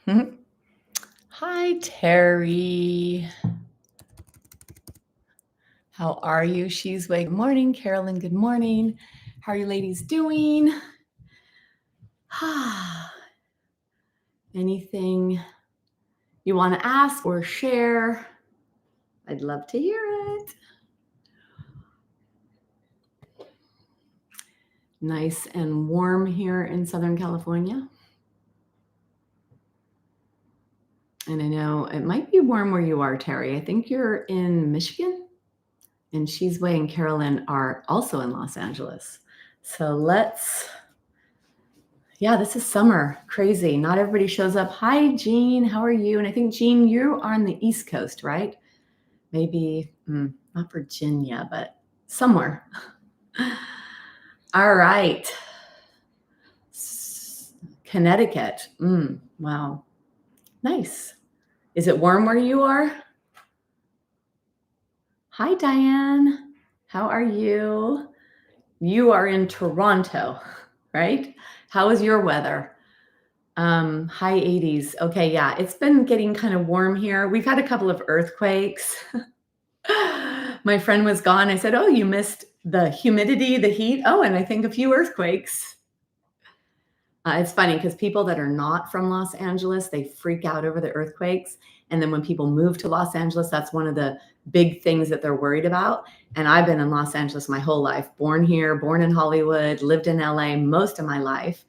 Mhm. Hi, Terry. How are you? She's way. Good morning, Carolyn. Good morning. How are you ladies doing? Anything you want to ask or share? I'd love to hear it. Nice and warm here in Southern California. And I know it might be warm where you are, Terry. I think you're in Michigan. And She's Way and Carolyn are also in Los Angeles. So this is summer. Crazy. Not everybody shows up. Hi, Jean. How are you? And I think, Jean, you are on the East Coast, right? Maybe not Virginia, but somewhere. All right. Connecticut. Wow. Nice. Is it warm where you are? Hi, Diane. How are you? You are in Toronto, right? How is your weather? High 80s. Okay, yeah, it's been getting kind of warm here. We've had a couple of earthquakes. My friend was gone. I said, "Oh, you missed the humidity, the heat." Oh, and I think a few earthquakes. It's funny because people that are not from Los Angeles, they freak out over the earthquakes. And then when people move to Los Angeles, that's one of the big things that they're worried about. And I've been in Los Angeles my whole life, born here, born in Hollywood, lived in LA most of my life.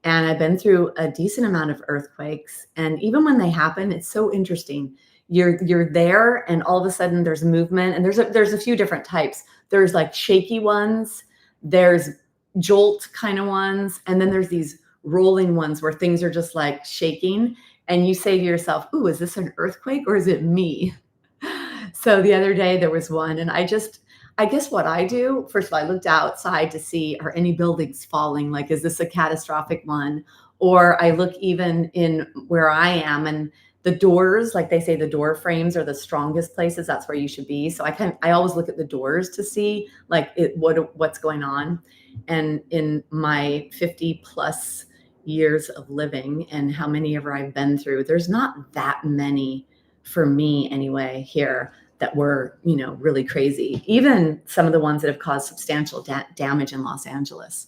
And I've been through a decent amount of earthquakes. And even when they happen, it's so interesting. You're there, and all of a sudden there's movement. And there's a few different types. There's like shaky ones, there's jolt kind of ones, and then there's these rolling ones where things are just like shaking. And you say to yourself, "Ooh, is this an earthquake or is it me?" So the other day there was one, and I guess what I do, first of all, I looked outside to see, are any buildings falling? Like, is this a catastrophic one? Or I look even in where I am, and the doors, like they say, the door frames are the strongest places. That's where you should be. So I always look at the doors to see like what's going on. And in my 50 plus years of living and how many ever I've been through, there's not that many, for me anyway, here that were, really crazy. Even some of the ones that have caused substantial damage in Los Angeles.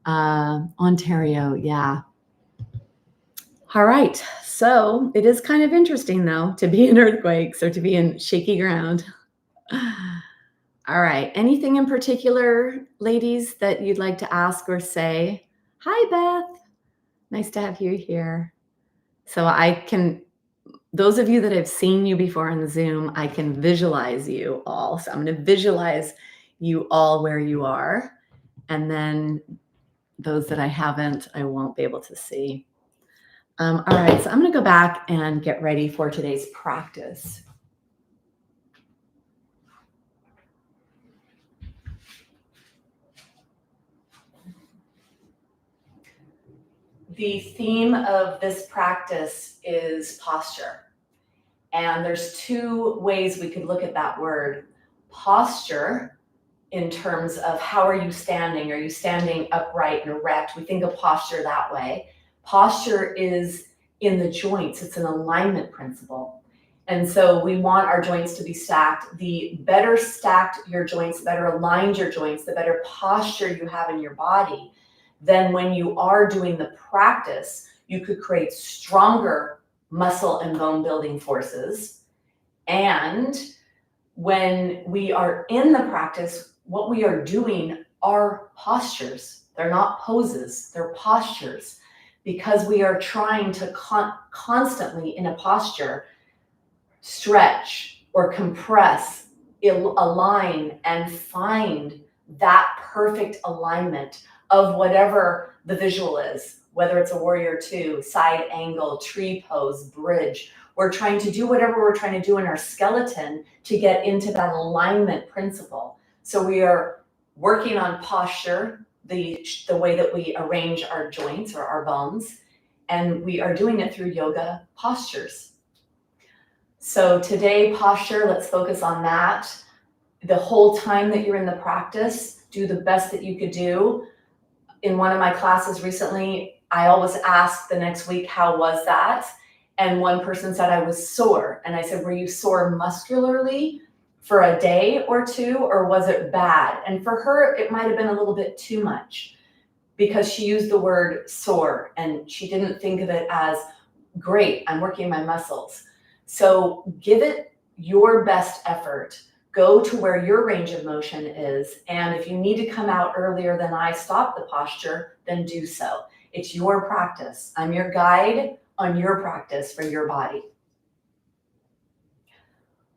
Ontario, yeah. All right. So it is kind of interesting, though, to be in earthquakes or to be in shaky ground. All right. Anything in particular, ladies, that you'd like to ask or say? Hi, Beth. Nice to have you here. So those of you that have seen you before on Zoom, I can visualize you all. So I'm going to visualize you all where you are. And then those that I haven't, I won't be able to see. All right, so I'm going to go back and get ready for today's practice. The theme of this practice is posture. And there's two ways we could look at that word. Posture, in terms of how are you standing? Are you standing upright and erect? We think of posture that way. Posture is in the joints. It's an alignment principle. And so we want our joints to be stacked. The better stacked your joints, the better aligned your joints, the better posture you have in your body, then when you are doing the practice, you could create stronger muscle and bone building forces. And when we are in the practice, what we are doing are postures. They're not poses, they're postures, because we are trying to constantly in a posture stretch or compress, align, and find that perfect alignment of whatever the visual is, whether it's a warrior two, side angle, tree pose, bridge. We're trying to do whatever we're trying to do in our skeleton to get into that alignment principle. So we are working on posture, the way that we arrange our joints or our bones, and we are doing it through yoga postures. So today, posture, let's focus on that. The whole time that you're in the practice, do the best that you could do. In one of my classes recently, I always ask the next week, how was that? And one person said I was sore. And I said, were you sore muscularly for a day or two, or was it bad? And for her, it might have been a little bit too much because she used the word sore and she didn't think of it as, great, I'm working my muscles. So give it your best effort. Go to where your range of motion is. And if you need to come out earlier than I stop the posture, then do so. It's your practice. I'm your guide on your practice for your body.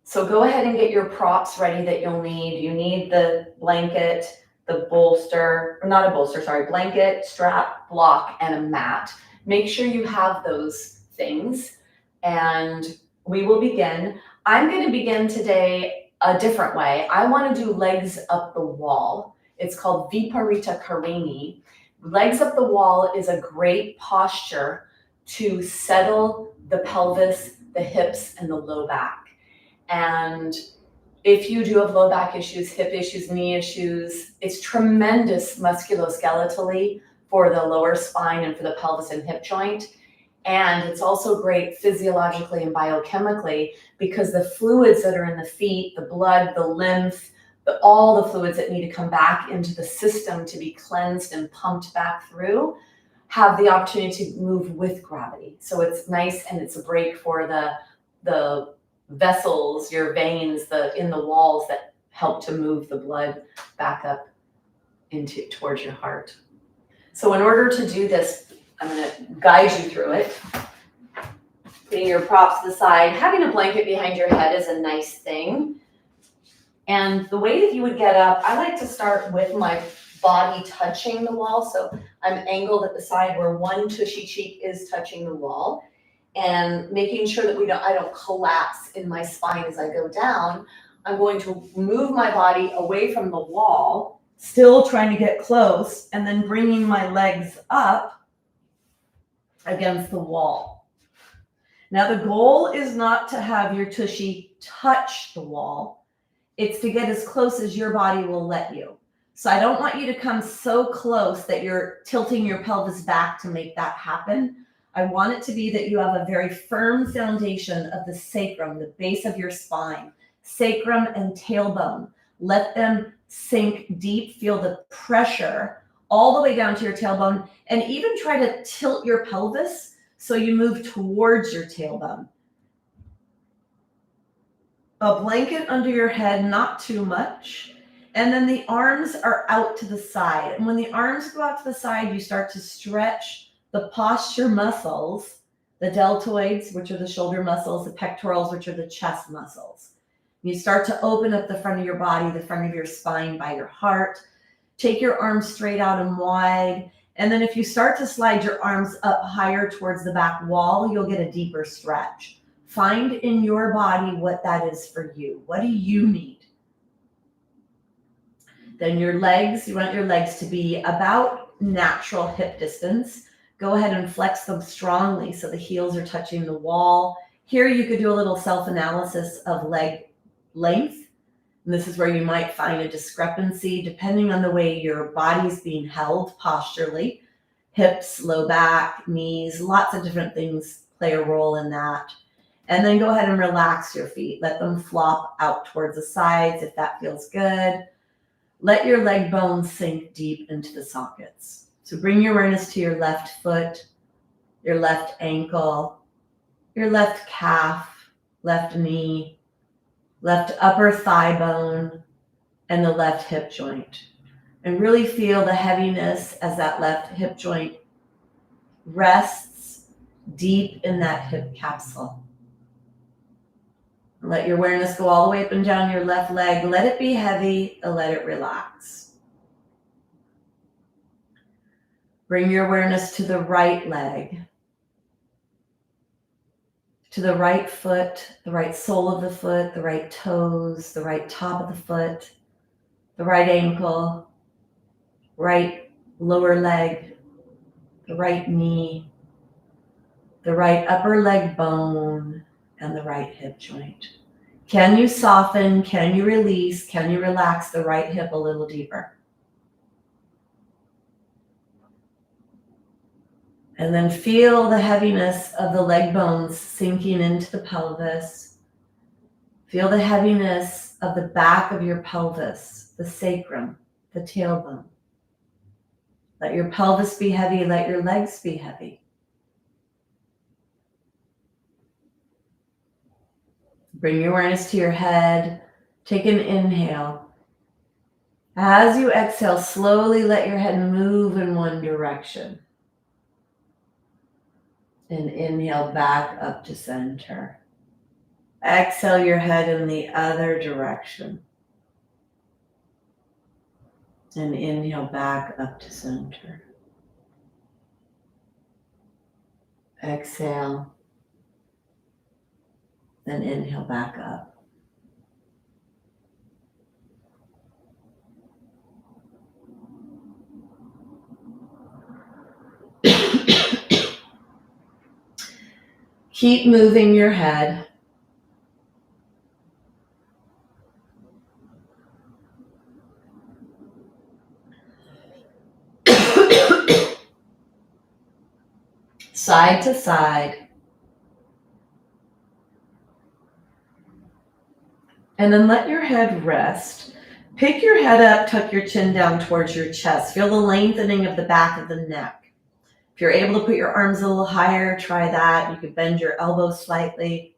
So go ahead and get your props ready that you'll need. You need the blanket, the bolster, or not a bolster, sorry, blanket, strap, block, and a mat. Make sure you have those things, and we will begin. I'm going to begin today a different way. I want to do legs up the wall. It's called Viparita Karini. Legs up the wall is a great posture to settle the pelvis, the hips, and the low back. And if you do have low back issues, hip issues, knee issues, it's tremendous musculoskeletally for the lower spine and for the pelvis and hip joint. And it's also great physiologically and biochemically because the fluids that are in the feet, the blood, the lymph, all the fluids that need to come back into the system to be cleansed and pumped back through have the opportunity to move with gravity. So it's nice, and it's a break for the vessels, your veins, in the walls that help to move the blood back up towards your heart. So in order to do this, I'm going to guide you through it. Putting your props to the side, having a blanket behind your head is a nice thing. And the way that you would get up, I like to start with my body touching the wall. So I'm angled at the side where one tushy cheek is touching the wall, and making sure that I don't collapse in my spine as I go down. I'm going to move my body away from the wall, still trying to get close, and then bringing my legs up against the wall. Now the goal is not to have your tushy touch the wall. It's to get as close as your body will let you. So I don't want you to come so close that you're tilting your pelvis back to make that happen. I want it to be that you have a very firm foundation of the sacrum, the base of your spine, sacrum and tailbone. Let them sink deep, feel the pressure all the way down to your tailbone, and even try to tilt your pelvis so you move towards your tailbone. A blanket under your head, not too much. And then the arms are out to the side. And when the arms go out to the side, you start to stretch the posture muscles, the deltoids, which are the shoulder muscles, the pectorals, which are the chest muscles. You start to open up the front of your body, the front of your spine by your heart. Take your arms straight out and wide. And then if you start to slide your arms up higher towards the back wall, you'll get a deeper stretch. Find in your body what that is for you. What do you need? Then your legs, you want your legs to be about natural hip distance. Go ahead and flex them strongly so the heels are touching the wall. Here you could do a little self-analysis of leg length. And this is where you might find a discrepancy depending on the way your body is being held posturally. Hips, low back, knees, lots of different things play a role in that. And then go ahead and relax your feet. Let them flop out towards the sides if that feels good. Let your leg bones sink deep into the sockets. So bring your awareness to your left foot, your left ankle, your left calf, left knee, left upper thigh bone, and the left hip joint. And really feel the heaviness as that left hip joint rests deep in that hip capsule. Let your awareness go all the way up and down your left leg. Let it be heavy and let it relax. Bring your awareness to the right leg, to the right foot, the right sole of the foot, the right toes, the right top of the foot, the right ankle, right lower leg, the right knee, the right upper leg bone, and the right hip joint. Can you soften? Can you release? Can you relax the right hip a little deeper? And then feel the heaviness of the leg bones sinking into the pelvis. Feel the heaviness of the back of your pelvis, the sacrum, the tailbone. Let your pelvis be heavy, let your legs be heavy. Bring your awareness to your head. Take an inhale. As you exhale, slowly let your head move in one direction. And inhale back up to center. Exhale your head in the other direction. And inhale back up to center. Exhale. Then inhale back up. Keep moving your head. Side to side. And then let your head rest. Pick your head up, tuck your chin down towards your chest. Feel the lengthening of the back of the neck. If you're able to put your arms a little higher, try that. You could bend your elbows slightly.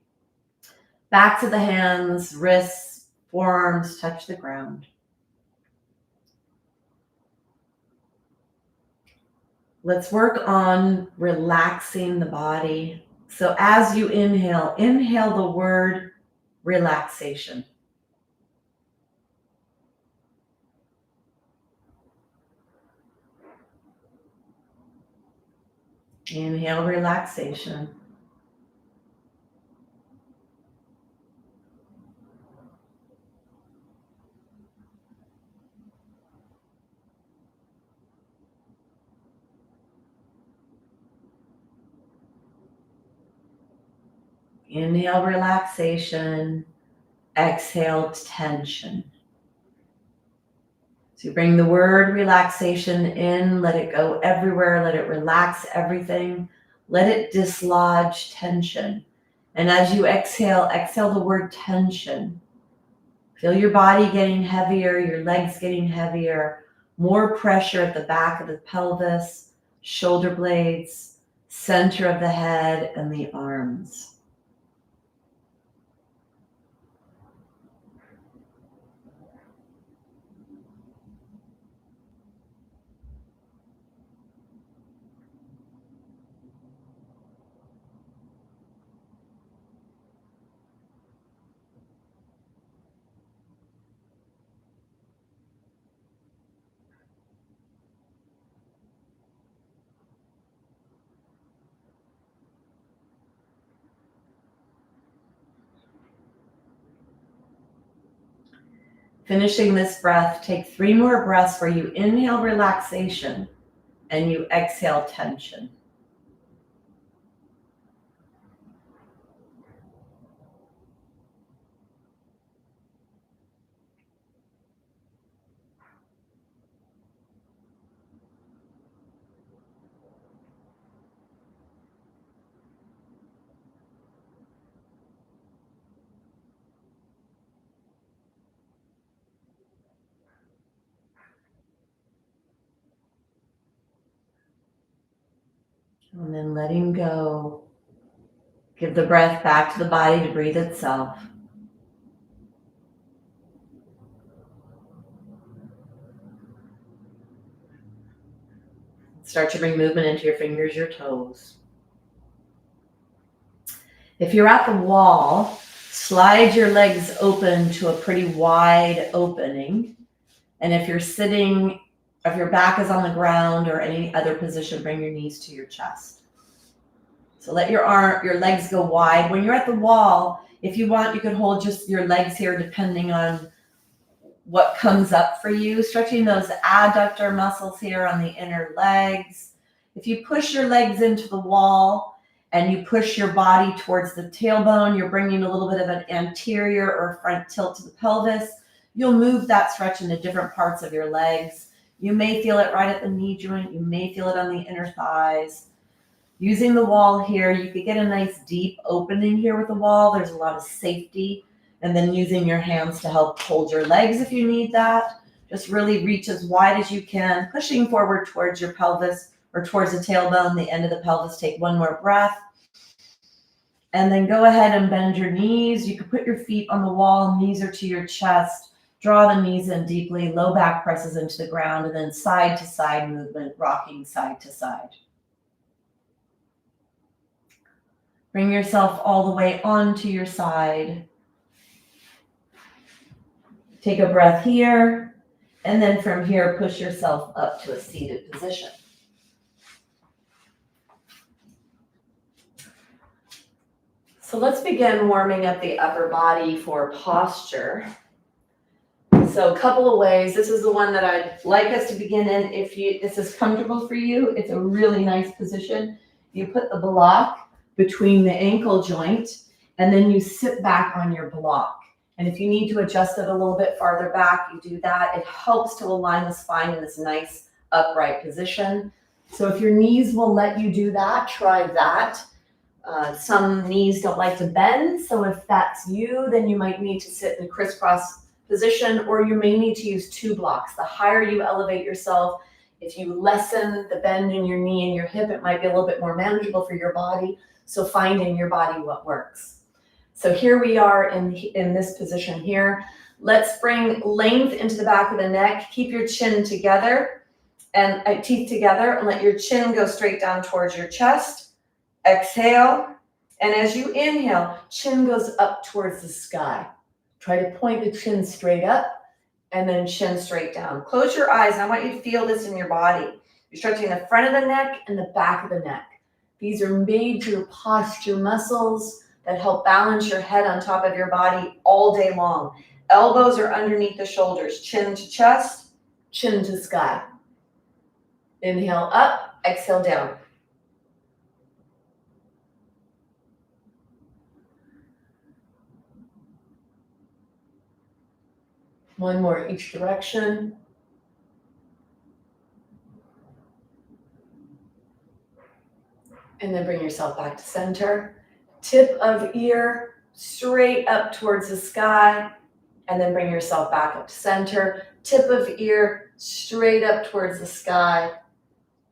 Back to the hands, wrists, forearms touch the ground. Let's work on relaxing the body. So as you inhale, inhale the word relaxation. Inhale relaxation. Inhale relaxation. Exhale tension. So you bring the word relaxation in, let it go everywhere, let it relax everything, let it dislodge tension. And as you exhale, exhale the word tension. Feel your body getting heavier, your legs getting heavier, more pressure at the back of the pelvis, shoulder blades, center of the head, and the arms. Finishing this breath, take 3 more breaths where you inhale relaxation and you exhale tension. And then letting go. Give the breath back to the body to breathe itself. Start to bring movement into your fingers, your toes. If you're at the wall, slide your legs open to a pretty wide opening. And if you're sitting, if your back is on the ground or any other position, bring your knees to your chest. So let your legs go wide. When you're at the wall, if you want, you could hold just your legs here depending on what comes up for you. Stretching those adductor muscles here on the inner legs. If you push your legs into the wall and you push your body towards the tailbone, you're bringing a little bit of an anterior or front tilt to the pelvis. You'll move that stretch into different parts of your legs. You may feel it right at the knee joint. You may feel it on the inner thighs. Using the wall here, you could get a nice deep opening here with the wall. There's a lot of safety. And then using your hands to help hold your legs if you need that. Just really reach as wide as you can, pushing forward towards your pelvis or towards the tailbone, the end of the pelvis. Take one more breath. And then go ahead and bend your knees. You can put your feet on the wall, knees are to your chest. Draw the knees in deeply, low back presses into the ground, and then side to side movement, rocking side to side. Bring yourself all the way onto your side. Take a breath here, and then from here, push yourself up to a seated position. So let's begin warming up the upper body for posture. So a couple of ways. This is the one that I'd like us to begin in. If this is comfortable for you, it's a really nice position. You put the block between the ankle joint, and then you sit back on your block. And if you need to adjust it a little bit farther back, you do that. It helps to align the spine in this nice upright position. So if your knees will let you do that, try that. Some knees don't like to bend, so if that's you, then you might need to sit in a crisscross position, or you may need to use two blocks. The higher you elevate yourself, if you lessen the bend in your knee and your hip, it might be a little bit more manageable for your body. So find in your body what works. So here we are in this position here. Let's bring length into the back of the neck. Keep your chin together and teeth together, and let your chin go straight down towards your chest. Exhale, and as you inhale, chin goes up towards the sky. Try to point the chin straight up, and then chin straight down. Close your eyes, and I want you to feel this in your body. You're stretching the front of the neck and the back of the neck. These are major posture muscles that help balance your head on top of your body all day long. Elbows are underneath the shoulders, chin to chest, chin to sky. Inhale up, exhale down. One more each direction. And then bring yourself back to center. Tip of ear straight up towards the sky. And then bring yourself back up to center. Tip of ear straight up towards the sky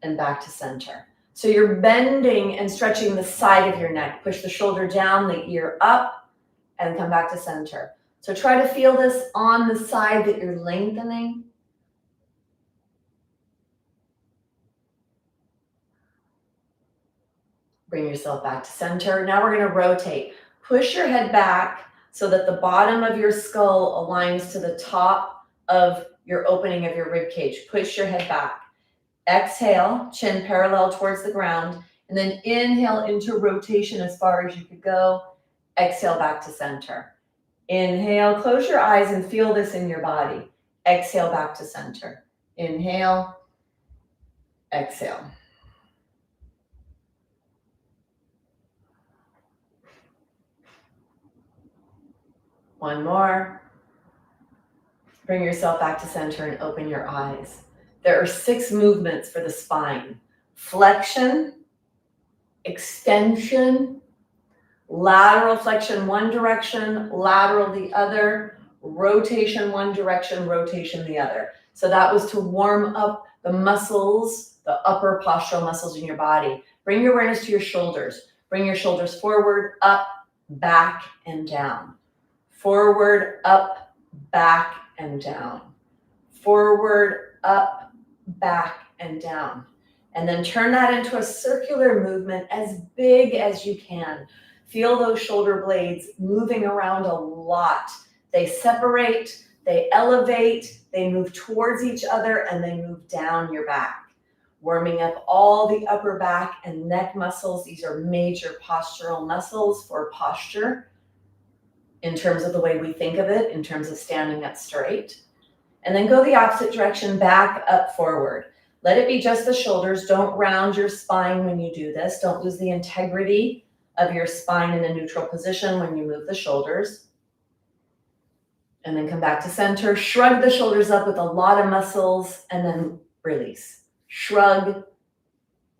and back to center. So you're bending and stretching the side of your neck. Push the shoulder down, the ear up, and come back to center. So try to feel this on the side that you're lengthening. Bring yourself back to center. Now we're going to rotate. Push your head back so that the bottom of your skull aligns to the top of your opening of your rib cage. Push your head back. Exhale, chin parallel towards the ground, and then inhale into rotation as far as you could go. Exhale back to center. Inhale, close your eyes and feel this in your body. Exhale back to center. Inhale, exhale. One more. Bring yourself back to center and open your eyes. There are 6 movements for the spine. Flexion, extension, lateral flexion one direction, lateral the other, rotation one direction, rotation the other. So that was to warm up the muscles, the upper postural muscles in your body. Bring your awareness to your shoulders. Bring your shoulders forward, up, back, and down. Forward, up, back, and down. Forward, up, back, and down. And then turn that into a circular movement as big as you can. Feel those shoulder blades moving around a lot. They separate, they elevate, they move towards each other, and they move down your back. Warming up all the upper back and neck muscles. These are major postural muscles for posture in terms of the way we think of it, in terms of standing up straight. And then go the opposite direction, back, up, forward. Let it be just the shoulders. Don't round your spine when you do this. Don't lose the integrity of your spine in a neutral position when you move the shoulders. And then come back to center. Shrug the shoulders up with a lot of muscles and then release. Shrug,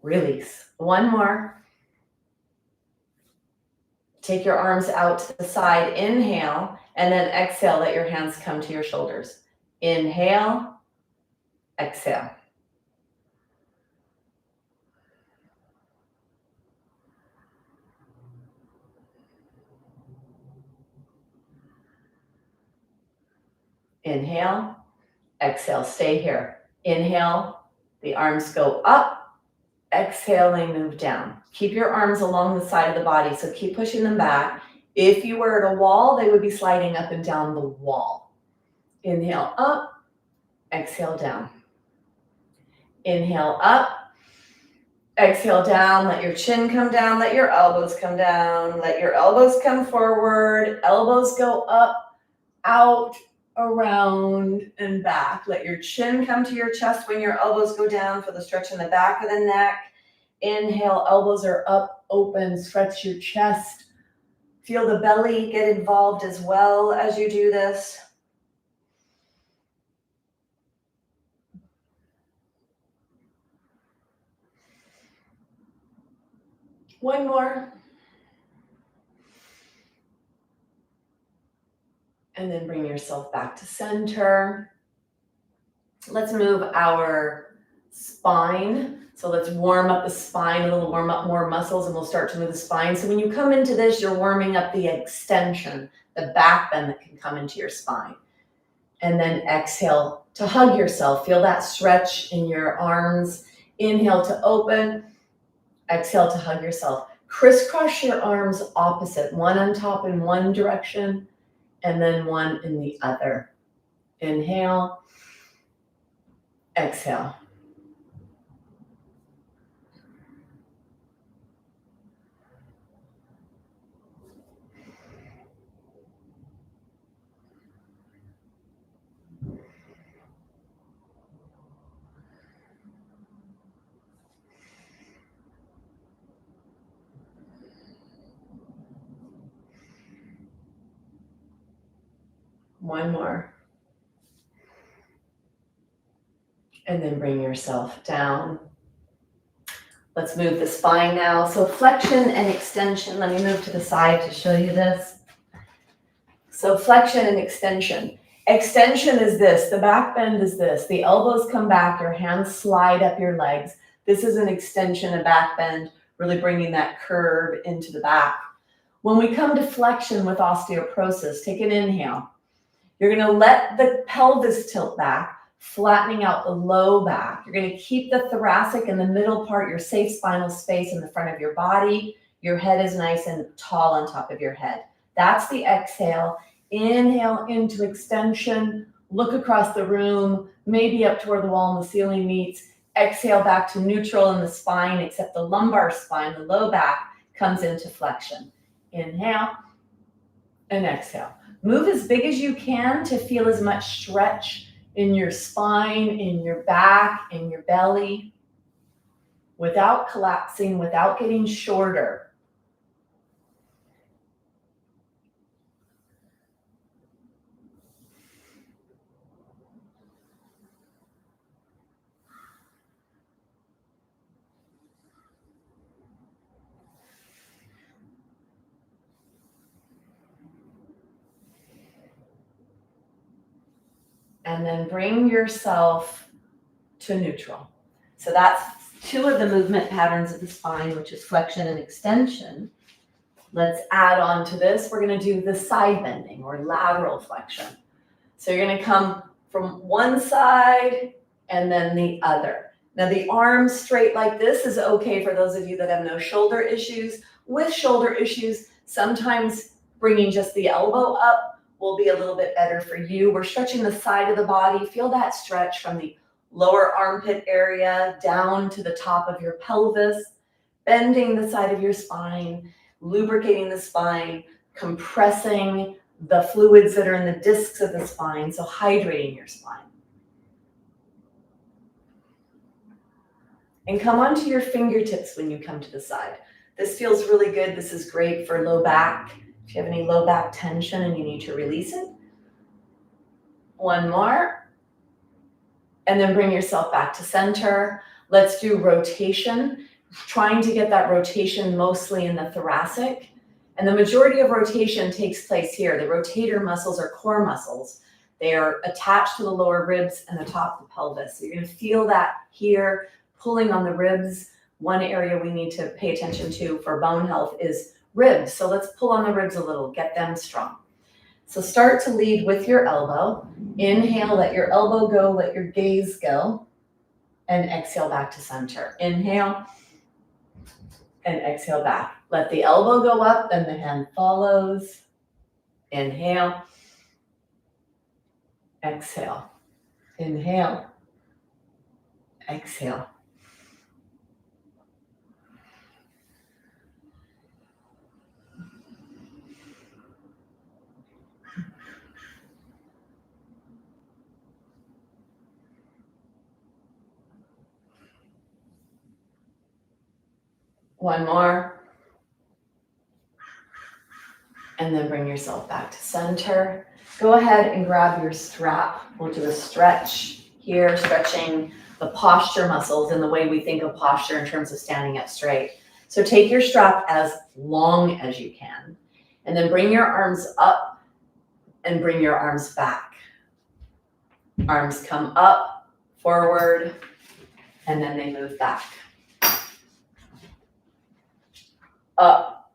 Release. One more. Take your arms out to the side. Inhale, and then exhale. Let your hands come to your shoulders. Inhale, exhale. Inhale, exhale. Stay here. Inhale, the arms go up. Exhaling, move down. Keep your arms along the side of the body, so keep pushing them back. If you were at a wall, they would be sliding up and down the wall. Inhale up, exhale down. Inhale up, exhale down. Let your chin come down, let your elbows come down, let your elbows come forward, elbows go up, out, around, and back. Let your chin come to your chest when your elbows go down for the stretch in the back of the neck. Inhale, elbows are up, open, stretch your chest. Feel the belly get involved as well as you do this. One more. And then bring yourself back to center. Let's move our spine. So let's warm up the spine, a little warm up more muscles, and we'll start to move the spine. So when you come into this, you're warming up the extension, the back bend that can come into your spine. And then exhale to hug yourself. Feel that stretch in your arms. Inhale to open. Exhale to hug yourself. Crisscross your arms opposite, one on top in one direction, and then one in the other. Inhale. Exhale. One more. And then bring yourself down. Let's move the spine now. So flexion and extension. Let me move to the side to show you this. So flexion and extension. Extension is this. The back bend is this. The elbows come back. Your hands slide up your legs. This is an extension, a back bend, really bringing that curve into the back. When we come to flexion with osteoporosis, take an inhale. You're going to let the pelvis tilt back, flattening out the low back. You're going to keep the thoracic in the middle part, your safe spinal space in the front of your body. Your head is nice and tall on top of your head. That's the exhale. Inhale into extension. Look across the room, maybe up to where the wall and the ceiling meets. Exhale back to neutral in the spine, except the lumbar spine, the low back, comes into flexion. Inhale and exhale. Move as big as you can to feel as much stretch in your spine, in your back, in your belly, without collapsing, without getting shorter. And then bring yourself to neutral. So that's two of the movement patterns of the spine, which is flexion and extension. Let's add on to this. We're going to do the side bending or lateral flexion. So you're going to come from one side and then the other. Now the arms straight like this is okay for those of you that have no shoulder issues. With shoulder issues, sometimes bringing just the elbow up will be a little bit better for you. We're stretching the side of the body. Feel that stretch from the lower armpit area down to the top of your pelvis, bending the side of your spine, lubricating the spine, compressing the fluids that are in the discs of the spine, so hydrating your spine. And come onto your fingertips when you come to the side. This feels really good. This is great for low back. If you have any low back tension and you need to release it. One more. And then bring yourself back to center. Let's do rotation. trying to get that rotation mostly in the thoracic. And the majority of rotation takes place here. The rotator muscles are core muscles. They are attached to the lower ribs and the top of the pelvis. So you're going to feel that here, pulling on the ribs. One area we need to pay attention to for bone health is ribs. So let's pull on the ribs a little, get them strong. So start to lead with your elbow. Inhale, let your elbow go, let your gaze go, and exhale back to center. Inhale, and exhale back. Let the elbow go up and the hand follows. Inhale, exhale, inhale, exhale. One more. And then bring yourself back to center. Go ahead and grab your strap. We'll do a stretch here, stretching the posture muscles in the way we think of posture in terms of standing up straight. So take your strap as long as you can, and then bring your arms up and bring your arms back. Arms come up, forward, and then they move back. Up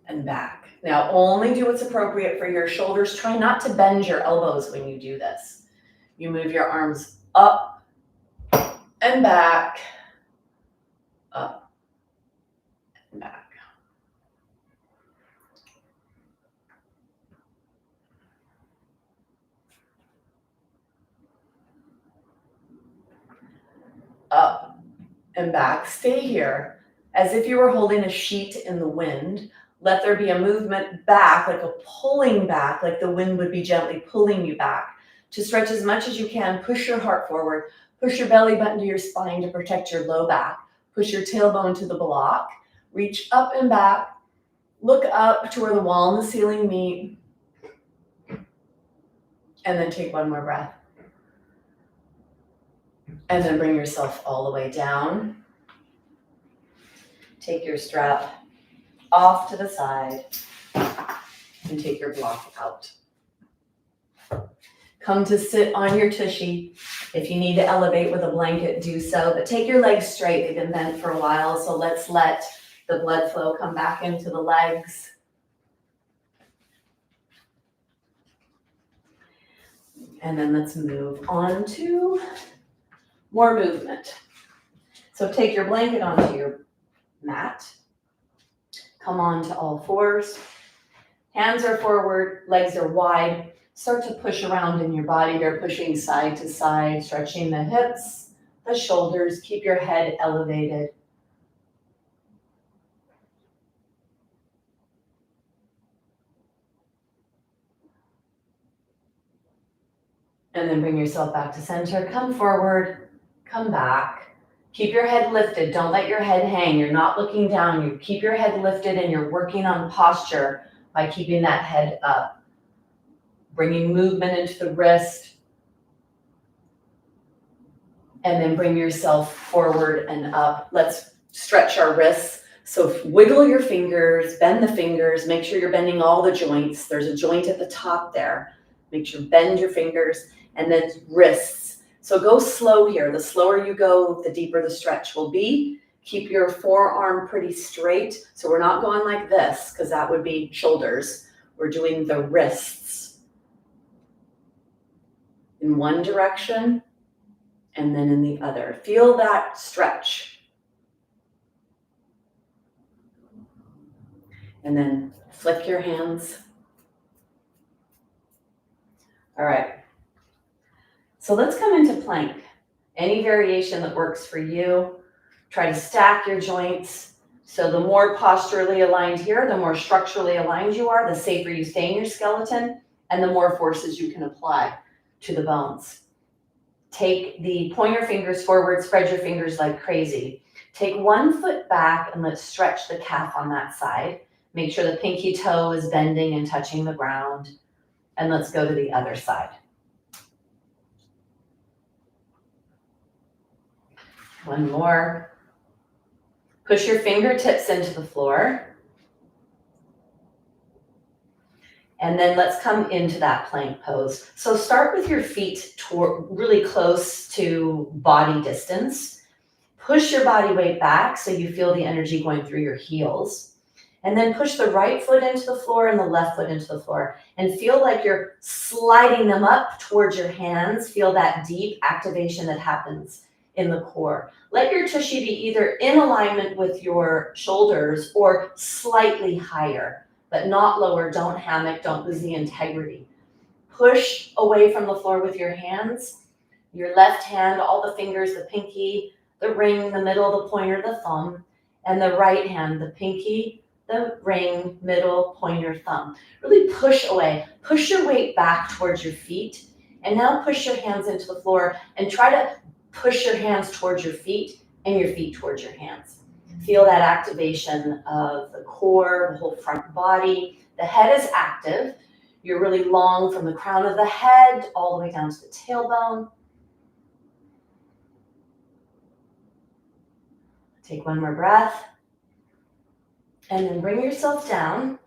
and back. Now only do what's appropriate for your shoulders. Try not to bend your elbows when you do this. You move your arms up and back, up and back. Up and back. Stay here as if you were holding a sheet in the wind. Let there be a movement back, like a pulling back, like the wind would be gently pulling you back. To stretch as much as you can, push your heart forward, push your belly button to your spine to protect your low back, push your tailbone to the block, reach up and back, look up to where the wall and the ceiling meet, and then take one more breath. And then bring yourself all the way down. Take your strap off to the side and take your block out. Come to sit on your tushy. If you need to elevate with a blanket, do so, but take your legs straight. They've been bent for a while, so let's let the blood flow come back into the legs. And then let's move on to more movement. So take your blanket onto your mat. Come on to all fours. Hands are forward, legs are wide. Start to push around in your body. You're pushing side to side, stretching the hips, the shoulders. Keep your head elevated. And then bring yourself back to center. Come forward, come back. Keep your head lifted. Don't let your head hang. You're not looking down. You keep your head lifted and you're working on posture by keeping that head up. Bringing movement into the wrist. And then bring yourself forward and up. Let's stretch our wrists. So wiggle your fingers, bend the fingers, make sure you're bending all the joints. There's a joint at the top there. Make sure bend your fingers, and then wrists. So go slow here. The slower you go, the deeper the stretch will be. Keep your forearm pretty straight. So we're not going like this because that would be shoulders. We're doing the wrists in one direction and then in the other. Feel that stretch. And then flick your hands. All right. So let's come into plank. Any variation that works for you. Try to stack your joints. So the more posturally aligned here, the more structurally aligned you are, the safer you stay in your skeleton, and the more forces you can apply to the bones. Point your fingers forward, spread your fingers like crazy. Take one foot back and let's stretch the calf on that side. Make sure the pinky toe is bending and touching the ground. And let's go to the other side. One more. Push your fingertips into the floor. And then let's come into that plank pose. So start with your feet really close to body distance. Push your body weight back so you feel the energy going through your heels. And then push the right foot into the floor and the left foot into the floor. And feel like you're sliding them up towards your hands. Feel that deep activation that happens in the core. Let your tushy be either in alignment with your shoulders or slightly higher, but not lower. Don't hammock, don't lose the integrity. Push away from the floor with your hands. Your left hand, all the fingers, the pinky, the ring, the middle, the pointer, the thumb, and the right hand, the pinky, the ring, middle, pointer, thumb. Really push away. Push your weight back towards your feet. And now push your hands into the floor and try to push your hands towards your feet and your feet towards your hands. Feel that activation of the core, the whole front body. The head is active. You're really long from the crown of the head all the way down to the tailbone. Take one more breath. And then bring yourself down.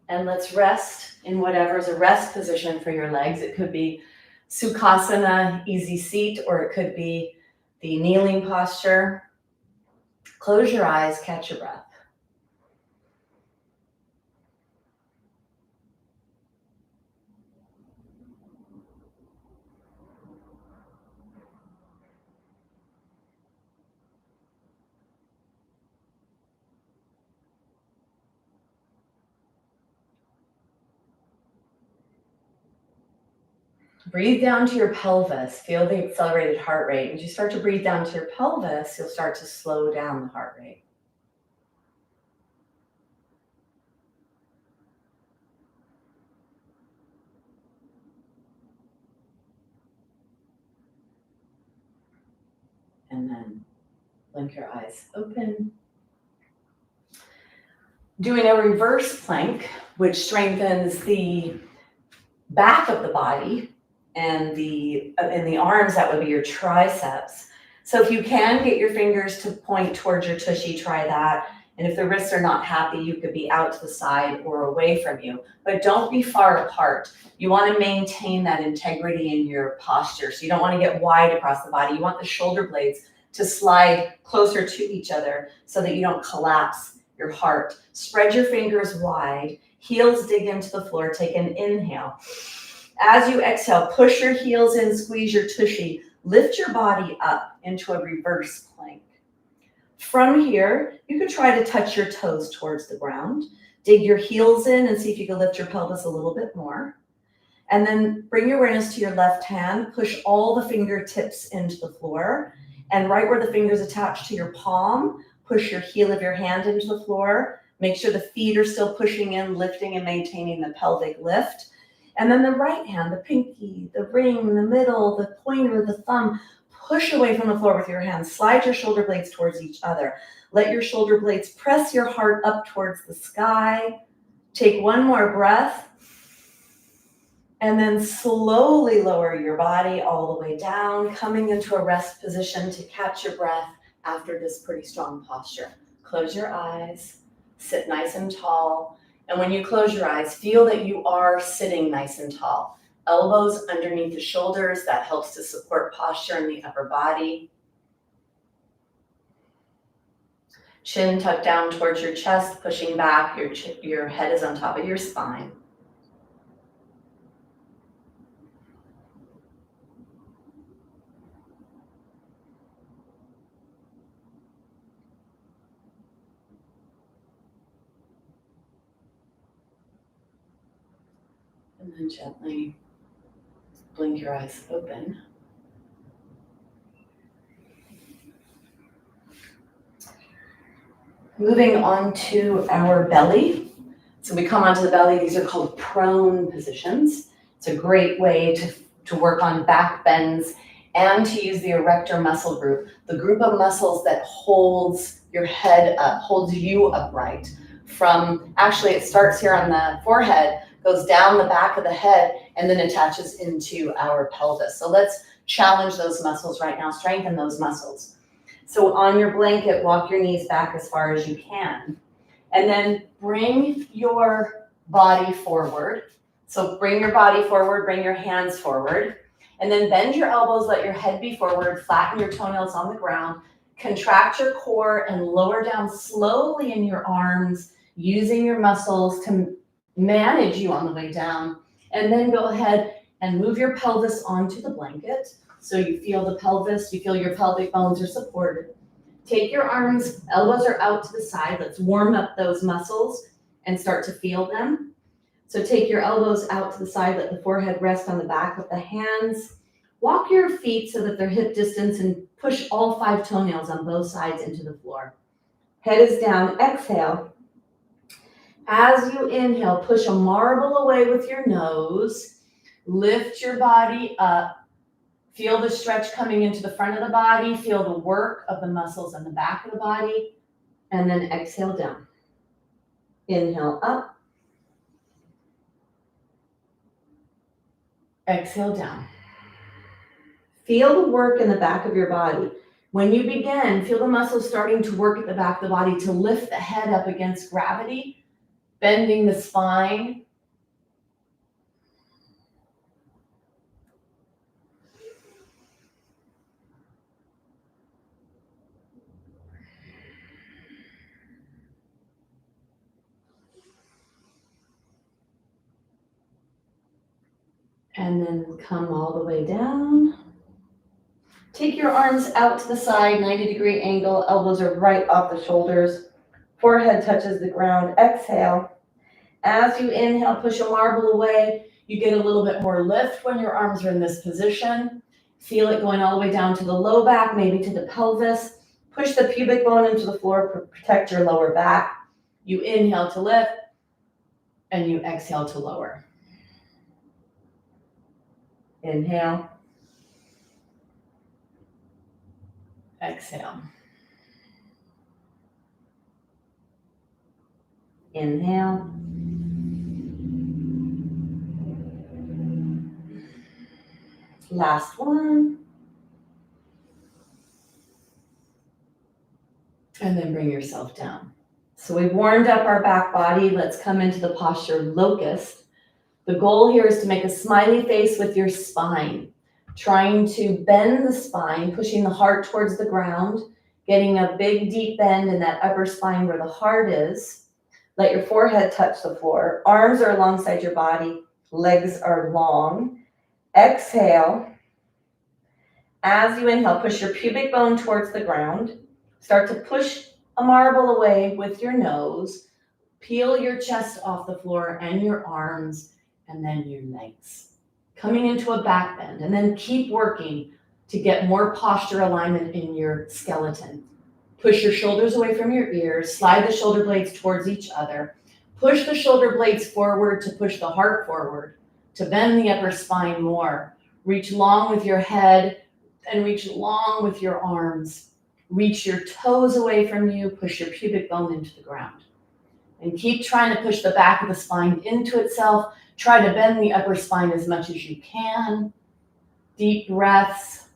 And let's rest in whatever is a rest position for your legs. It could be Sukhasana, easy seat, or it could be the kneeling posture. Close your eyes, catch your breath. Breathe down to your pelvis. Feel the accelerated heart rate. As you start to breathe down to your pelvis, you'll start to slow down the heart rate. And then blink your eyes open. Doing a reverse plank, which strengthens the back of the body and in the arms, that would be your triceps. So if you can get your fingers to point towards your tushy, try that. And if the wrists are not happy, you could be out to the side or away from you, but don't be far apart. You want to maintain that integrity in your posture. So you don't want to get wide across the body. You want the shoulder blades to slide closer to each other so that you don't collapse your heart. Spread your fingers wide, heels dig into the floor, take an inhale. As you exhale, push your heels in, squeeze your tushy, lift your body up into a reverse plank. From here, you can try to touch your toes towards the ground. Dig your heels in and see if you can lift your pelvis a little bit more. And then bring your awareness to your left hand, push all the fingertips into the floor. And right where the fingers attach to your palm, push your heel of your hand into the floor. Make sure the feet are still pushing in, lifting and maintaining the pelvic lift. And then the right hand, the pinky, the ring, the middle, the pointer, the thumb, push away from the floor with your hands. Slide your shoulder blades towards each other. Let your shoulder blades press your heart up towards the sky. Take one more breath. And then slowly lower your body all the way down, coming into a rest position to catch your breath after this pretty strong posture. Close your eyes, sit nice and tall. And when you close your eyes, feel that you are sitting nice and tall. Elbows underneath the shoulders, that helps to support posture in the upper body. Chin tucked down towards your chest, pushing back, your head is on top of your spine. And then gently blink your eyes open. Moving on to our belly. So we come onto the belly. These are called prone positions. It's a great way to work on back bends and to use the erector muscle group, the group of muscles that holds your head up, holds you upright. Actually, it starts here on the forehead, goes down the back of the head, and then attaches into our pelvis. So let's challenge those muscles right now, strengthen those muscles. So on your blanket, walk your knees back as far as you can. And then bring your body forward. So bring your body forward, bring your hands forward. And then bend your elbows, let your head be forward, flatten your toenails on the ground. Contract your core and lower down slowly in your arms, using your muscles to manage you on the way down. And then go ahead and move your pelvis onto the blanket. So you feel the pelvis, you feel your pelvic bones are supported. Take your arms, elbows are out to the side. Let's warm up those muscles and start to feel them. So take your elbows out to the side, let the forehead rest on the back of the hands. Walk your feet so that they're hip distance and push all 5 toenails on both sides into the floor. Head is down, exhale. As you inhale, push a marble away with your nose. Lift your body up. Feel the stretch coming into the front of the body. Feel the work of the muscles in the back of the body. And then exhale down. Inhale up. Exhale down. Feel the work in the back of your body. When you begin, feel the muscles starting to work at the back of the body to lift the head up against gravity, bending the spine. And then come all the way down. Take your arms out to the side, 90-degree angle. Elbows are right off the shoulders. Forehead touches the ground. Exhale. As you inhale, push a marble away. You get a little bit more lift when your arms are in this position. Feel it going all the way down to the low back, maybe to the pelvis. Push the pubic bone into the floor, protect your lower back. You inhale to lift, and you exhale to lower. Inhale. Exhale. Inhale. Last one. And then bring yourself down. So we've warmed up our back body. Let's come into the posture locust. The goal here is to make a smiley face with your spine, trying to bend the spine, pushing the heart towards the ground, getting a big deep bend in that upper spine where the heart is. Let your forehead touch the floor. Arms are alongside your body. Legs are long. Exhale. As you inhale, push your pubic bone towards the ground. Start to push a marble away with your nose. Peel your chest off the floor and your arms, and then your legs. Coming into a back bend, and then keep working to get more posture alignment in your skeleton. Push your shoulders away from your ears. Slide the shoulder blades towards each other. Push the shoulder blades forward to push the heart forward, to bend the upper spine more. Reach long with your head and reach long with your arms. Reach your toes away from you. Push your pubic bone into the ground. And keep trying to push the back of the spine into itself. Try to bend the upper spine as much as you can. Deep breaths.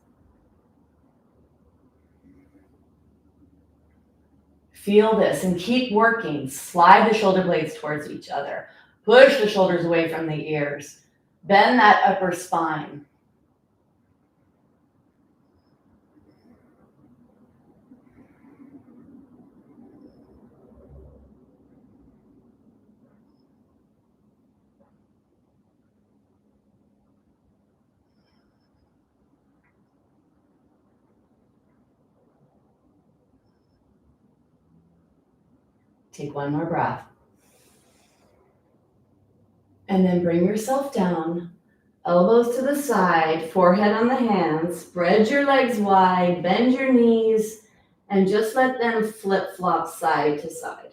Feel this and keep working. Slide the shoulder blades towards each other. Push the shoulders away from the ears. Bend that upper spine. Take one more breath. And then bring yourself down. Elbows to the side, forehead on the hands. Spread your legs wide, bend your knees, and just let them flip-flop side to side.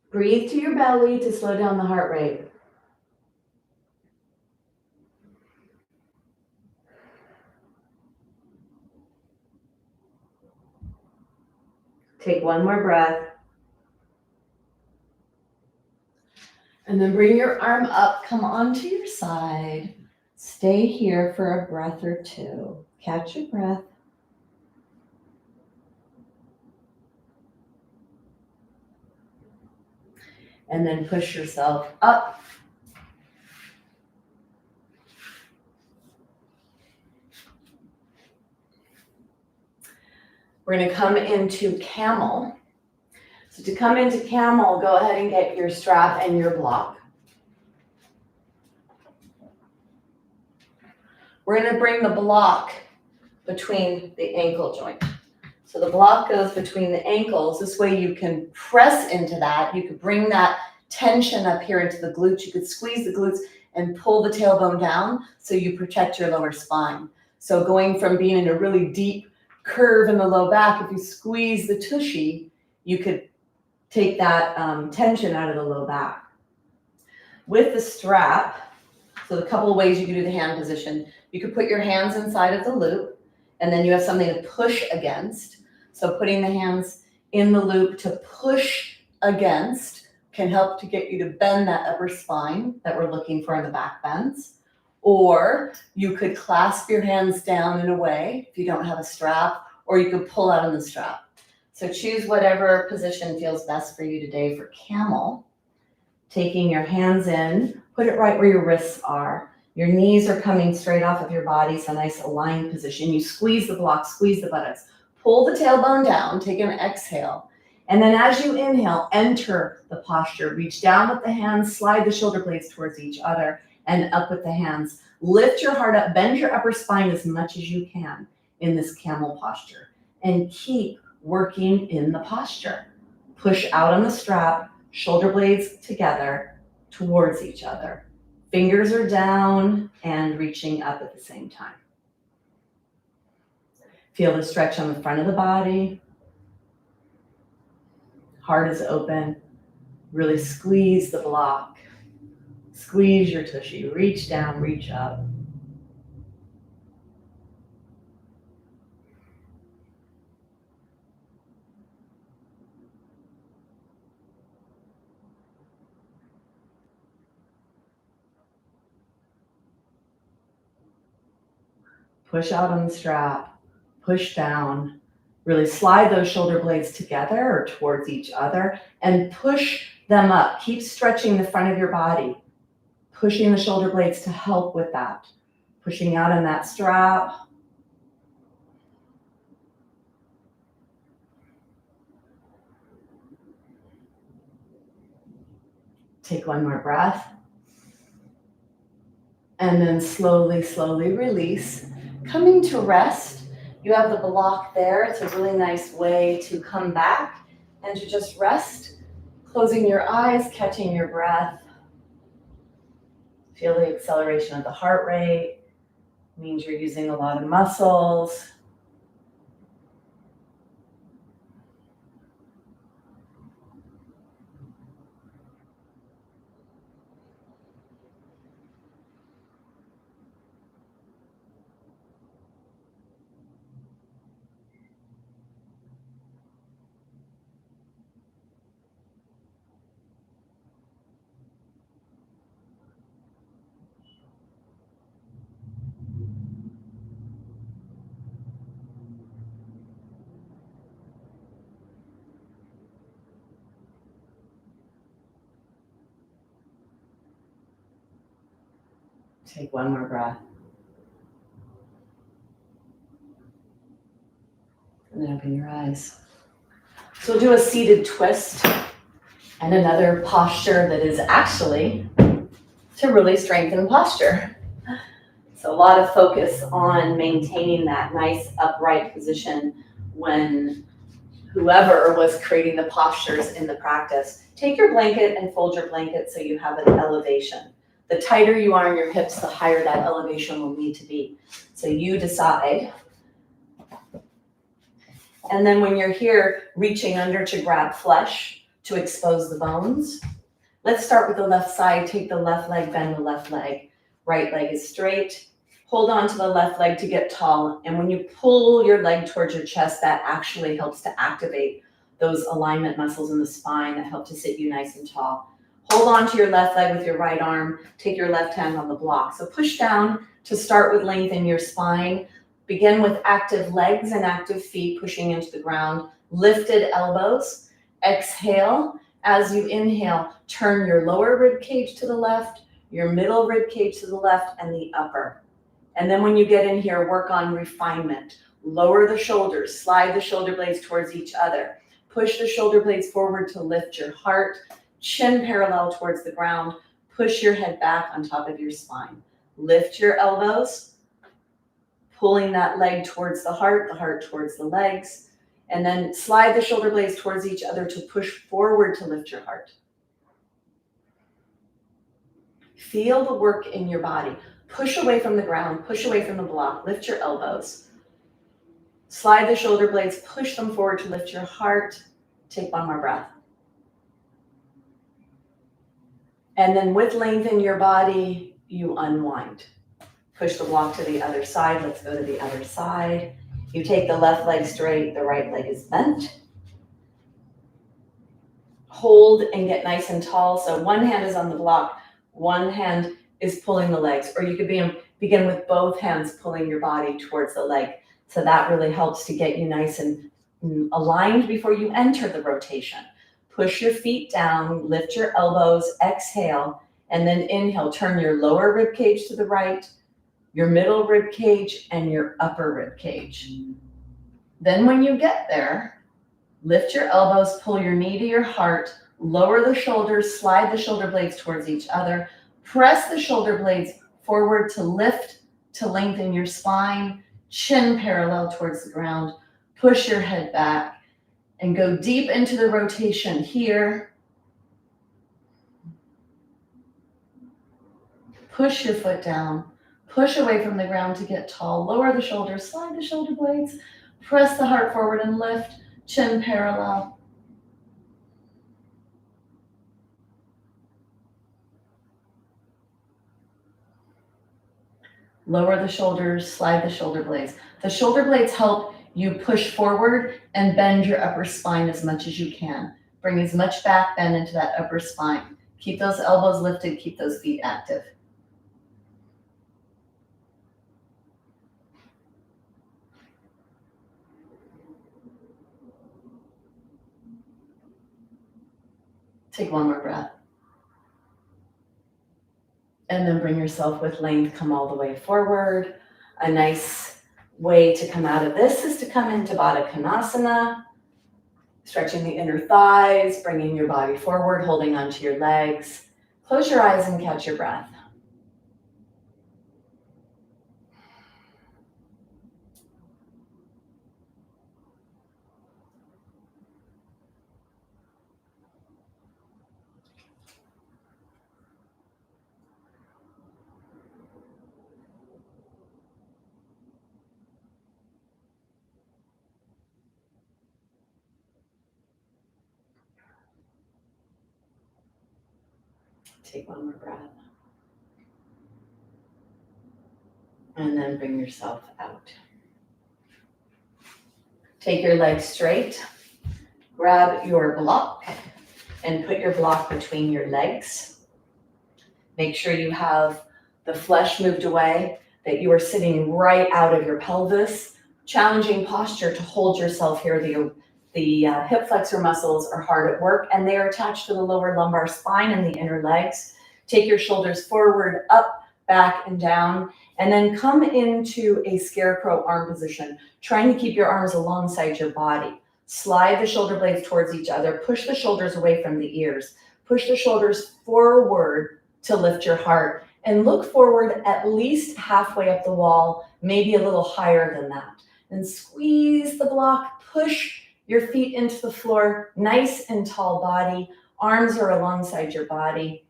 Breathe to your belly to slow down the heart rate. Take one more breath. And then bring your arm up, come onto your side. Stay here for a breath or two. Catch your breath. And then push yourself up. We're going to come into camel. So to come into camel, go ahead and get your strap and your block. We're going to bring the block between the ankle joint. So the block goes between the ankles. This way you can press into that. You could bring that tension up here into the glutes. You could squeeze the glutes and pull the tailbone down so you protect your lower spine. So going from being in a really deep curve in the low back, if you squeeze the tushy, you could take that tension out of the low back. With the strap, so a couple of ways you can do the hand position. You could put your hands inside of the loop, and then you have something to push against. So putting the hands in the loop to push against can help to get you to bend that upper spine that we're looking for in the back bends. Or you could clasp your hands down in a way if you don't have a strap, or you could pull out on the strap. So choose whatever position feels best for you today for camel. Taking your hands in, put it right where your wrists are. Your knees are coming straight off of your body, so nice aligned position. You squeeze the block, squeeze the buttocks. Pull the tailbone down, take an exhale. And then as you inhale, enter the posture. Reach down with the hands, slide the shoulder blades towards each other, and up with the hands. Lift your heart up, bend your upper spine as much as you can in this camel posture. And keep working in the posture. Push out on the strap, shoulder blades together towards each other. Fingers are down and reaching up at the same time. Feel the stretch on the front of the body. Heart is open. Really squeeze the block. Squeeze your tushy. Reach down, reach up. Push out on the strap. Push down. Really slide those shoulder blades together or towards each other and push them up. Keep stretching the front of your body. Pushing the shoulder blades to help with that. Pushing out on that strap. Take one more breath. And then slowly, slowly release. Coming to rest. You have the block there. It's a really nice way to come back and to just rest. Closing your eyes, catching your breath. Feel the acceleration of the heart rate. Means you're using a lot of muscles. Take one more breath. And then open your eyes. So we'll do a seated twist and another posture that is actually to really strengthen posture. So a lot of focus on maintaining that nice upright position when whoever was creating the postures in the practice. Take your blanket and fold your blanket so you have an elevation. The tighter you are in your hips, the higher that elevation will need to be. So you decide. And then when you're here, reaching under to grab flesh to expose the bones. Let's start with the left side. Take the left leg, bend the left leg. Right leg is straight. Hold on to the left leg to get tall. And when you pull your leg towards your chest, that actually helps to activate those alignment muscles in the spine that help to sit you nice and tall. Hold on to your left leg with your right arm. Take your left hand on the block. So push down to start with lengthen your spine. Begin with active legs and active feet pushing into the ground. Lifted elbows. Exhale. As you inhale, turn your lower rib cage to the left, your middle rib cage to the left, and the upper. And then when you get in here, work on refinement. Lower the shoulders, slide the shoulder blades towards each other. Push the shoulder blades forward to lift your heart, chin parallel towards the ground. Push your head back on top of your spine. Lift your elbows, pulling that leg towards the heart towards the legs. And then slide the shoulder blades towards each other to push forward to lift your heart. Feel the work in your body. Push away from the ground, push away from the block, lift your elbows. Slide the shoulder blades, push them forward to lift your heart. Take one more breath. And then with lengthen your body, you unwind. Push the block to the other side. Let's go to the other side. You take the left leg straight, the right leg is bent. Hold and get nice and tall. So one hand is on the block, one hand is pulling the legs, or you could begin with both hands pulling your body towards the leg. So that really helps to get you nice and aligned before you enter the rotation. Push your feet down, lift your elbows, exhale, and then inhale. Turn your lower rib cage to the right, your middle rib cage, and your upper rib cage. Then when you get there, lift your elbows, pull your knee to your heart, lower the shoulders, slide the shoulder blades towards each other, press the shoulder blades forward to lift, to lengthen your spine, chin parallel towards the ground, push your head back, and go deep into the rotation here. Push your foot down, push away from the ground to get tall, lower the shoulders, slide the shoulder blades, press the heart forward and lift, chin parallel. Lower the shoulders, slide the shoulder blades. The shoulder blades help you push forward and bend your upper spine as much as you can. Bring as much back bend into that upper spine. Keep those elbows lifted, keep those feet active. Take one more breath. And then bring yourself with length, come all the way forward. A nice way to come out of this is to come into Baddha Konasana, stretching the inner thighs, bringing your body forward, holding onto your legs. Close your eyes and catch your breath. Take one more breath. And then bring yourself out. Take your legs straight. Grab your block and put your block between your legs. Make sure you have the flesh moved away, that you are sitting right out of your pelvis. Challenging posture to hold yourself here. The hip flexor muscles are hard at work and they are attached to the lower lumbar spine and the inner legs. Take your shoulders forward, up, back, and down, and then come into a scarecrow arm position, trying to keep your arms alongside your body. Slide the shoulder blades towards each other. Push the shoulders away from the ears. Push the shoulders forward to lift your heart. And look forward at least halfway up the wall, maybe a little higher than that. And squeeze the block, push your feet into the floor, nice and tall body. Arms are alongside your body.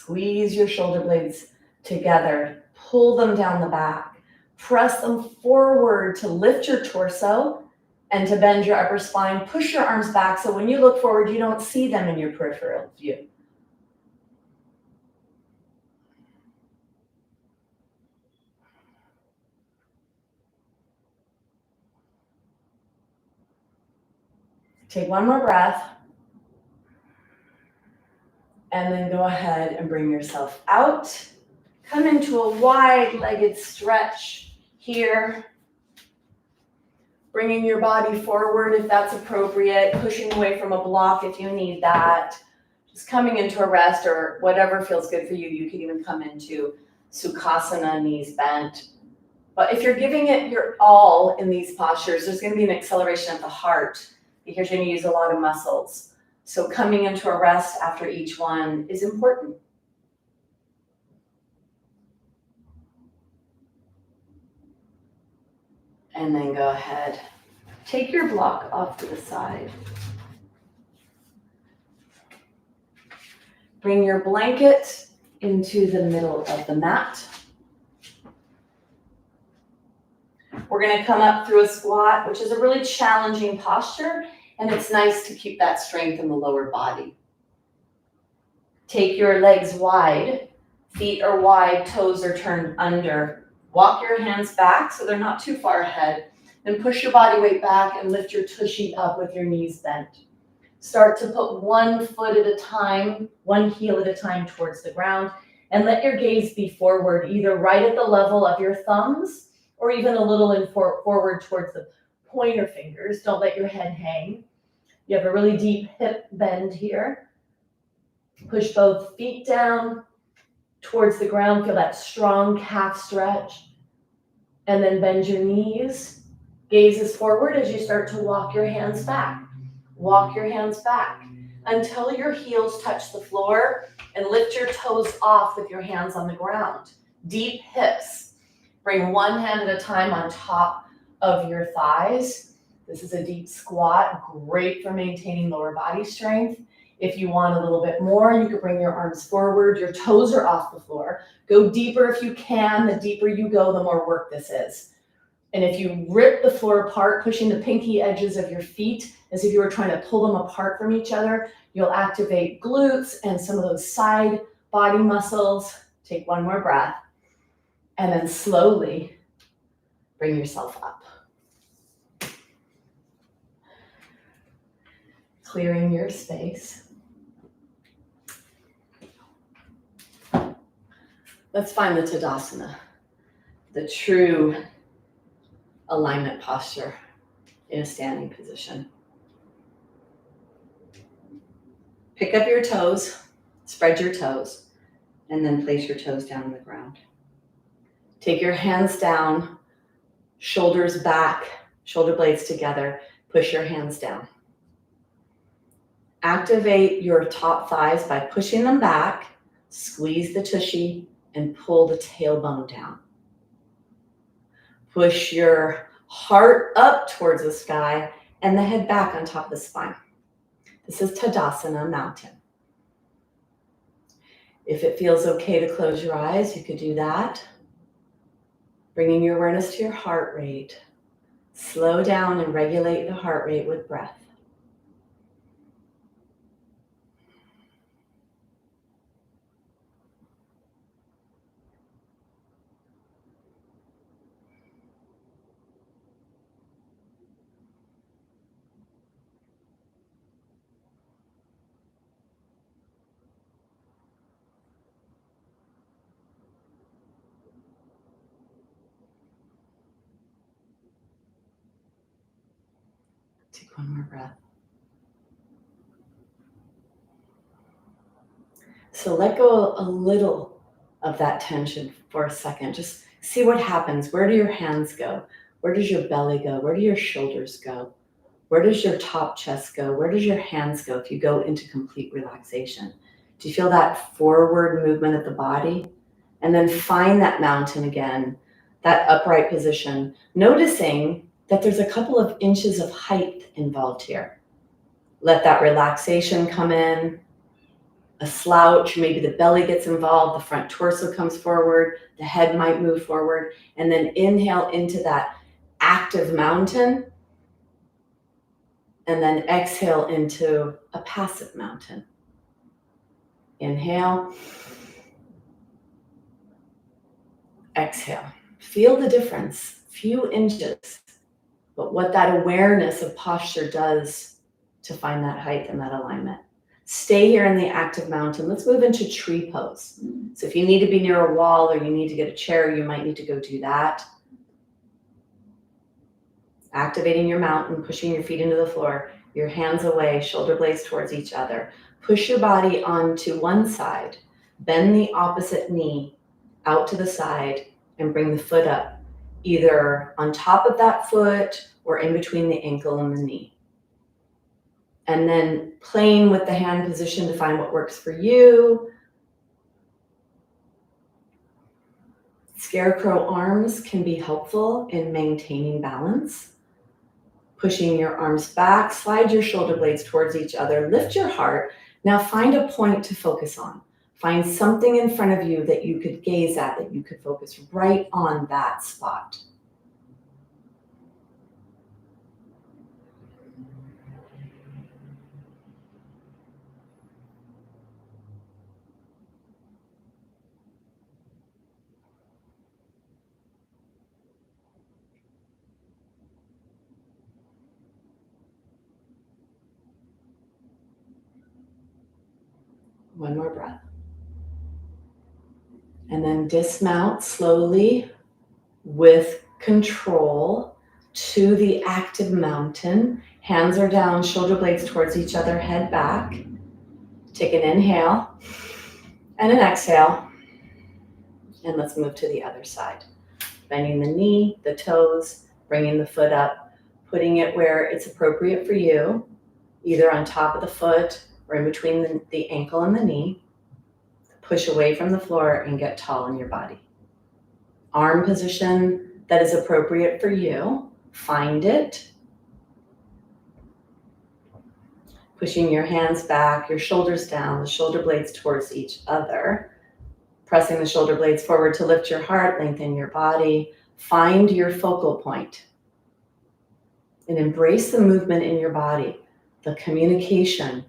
Squeeze your shoulder blades together. Pull them down the back. Press them forward to lift your torso and to bend your upper spine. Push your arms back so when you look forward, you don't see them in your peripheral view. Take one more breath. And then go ahead and bring yourself out. Come into a wide-legged stretch here. Bringing your body forward if that's appropriate. Pushing away from a block if you need that. Just coming into a rest or whatever feels good for you. You can even come into Sukhasana, knees bent. But if you're giving it your all in these postures, there's going to be an acceleration of the heart because you're going to use a lot of muscles. So coming into a rest after each one is important. And then go ahead. Take your block off to the side. Bring your blanket into the middle of the mat. We're going to come up through a squat, which is a really challenging posture. And it's nice to keep that strength in the lower body. Take your legs wide, feet are wide, toes are turned under. Walk your hands back so they're not too far ahead. Then push your body weight back and lift your tushy up with your knees bent. Start to put one foot at a time, one heel at a time towards the ground, and let your gaze be forward, either right at the level of your thumbs or even a little forward towards the pointer fingers. Don't let your head hang. You have a really deep hip bend here. Push both feet down towards the ground. Feel that strong calf stretch. And then bend your knees. Gaze is forward as you start to walk your hands back. Walk your hands back until your heels touch the floor and lift your toes off with your hands on the ground. Deep hips. Bring one hand at a time on top of your thighs. This is a deep squat, great for maintaining lower body strength. If you want a little bit more, you could bring your arms forward. Your toes are off the floor. Go deeper if you can. The deeper you go, the more work this is. And if you rip the floor apart, pushing the pinky edges of your feet as if you were trying to pull them apart from each other, you'll activate glutes and some of those side body muscles. Take one more breath. And then slowly bring yourself up. Clearing your space. Let's find the Tadasana, the true alignment posture in a standing position. Pick up your toes, spread your toes, and then place your toes down on the ground. Take your hands down, shoulders back, shoulder blades together, push your hands down. Activate your top thighs by pushing them back, squeeze the tushy, and pull the tailbone down. Push your heart up towards the sky and the head back on top of the spine. This is Tadasana, mountain. If it feels okay to close your eyes, you could do that. Bringing your awareness to your heart rate. Slow down and regulate the heart rate with breath. Take one more breath. So let go a little of that tension for a second. Just see what happens. Where do your hands go? Where does your belly go? Where do your shoulders go? Where does your top chest go? Where does your hands go if you go into complete relaxation? Do you feel that forward movement of the body? And then find that mountain again, that upright position, noticing that there's a couple of inches of height involved here. Let that relaxation come in. a slouch, maybe the belly gets involved, the front torso comes forward, the head might move forward, and then inhale into that active mountain, and then exhale into a passive mountain. Inhale, exhale. Feel the difference, few inches, but what that awareness of posture does to find that height and that alignment. Stay here in the active mountain. Let's move into tree pose. So if you need to be near a wall or you need to get a chair, you might need to go do that. Activating your mountain, pushing your feet into the floor, your hands away, shoulder blades towards each other. Push your body onto one side, bend the opposite knee out to the side, and bring the foot up, either on top of that foot or in between the ankle and the knee. And then playing with the hand position to find what works for you. Scarecrow arms can be helpful in maintaining balance. Pushing your arms back, slide your shoulder blades towards each other, lift your heart. Now find a point to focus on. Find something in front of you that you could gaze at, that you could focus right on that spot. One more breath. And then dismount slowly with control to the active mountain. Hands are down, shoulder blades towards each other, head back. Take an inhale and an exhale. And let's move to the other side. Bending the knee, the toes, bringing the foot up, putting it where it's appropriate for you, either on top of the foot or in between the ankle and the knee. Push away from the floor and get tall in your body. Arm position that is appropriate for you. Find it. Pushing your hands back, your shoulders down, the shoulder blades towards each other. Pressing the shoulder blades forward to lift your heart, lengthen your body. Find your focal point. And embrace the movement in your body, the communication,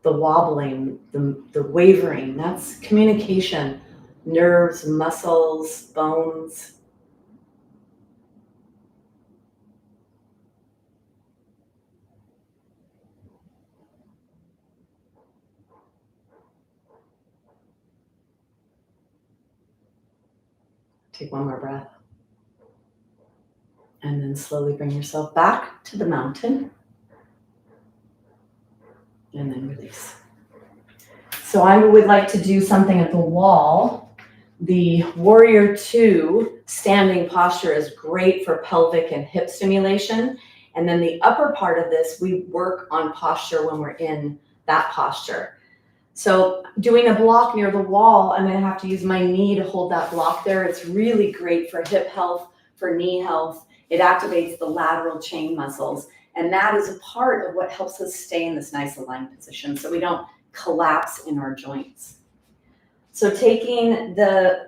the wobbling, the wavering. That's communication. Nerves, muscles, bones. Take one more breath. And then slowly bring yourself back to the mountain. And then release. So I would like to do something at the wall. The Warrior 2 standing posture is great for pelvic and hip stimulation. And then the upper part of this, we work on posture when we're in that posture. So doing a block near the wall, I'm going to have to use my knee to hold that block there. It's really great for hip health, for knee health. It activates the lateral chain muscles. And that is a part of what helps us stay in this nice aligned position so we don't collapse in our joints. So taking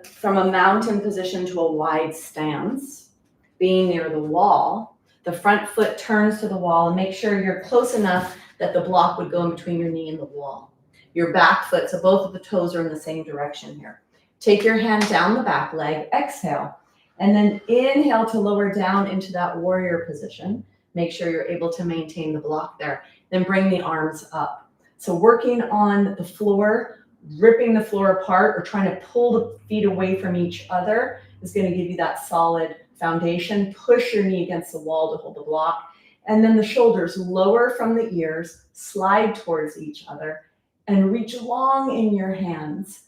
from a mountain position to a wide stance, being near the wall, the front foot turns to the wall, and make sure you're close enough that the block would go in between your knee and the wall. Your back foot, so both of the toes are in the same direction here. Take your hand down the back leg, exhale, and then inhale to lower down into that warrior position. Make sure you're able to maintain the block there. Then bring the arms up. So working on the floor, ripping the floor apart or trying to pull the feet away from each other is going to give you that solid foundation. Push your knee against the wall to hold the block. And then the shoulders lower from the ears, slide towards each other, and reach long in your hands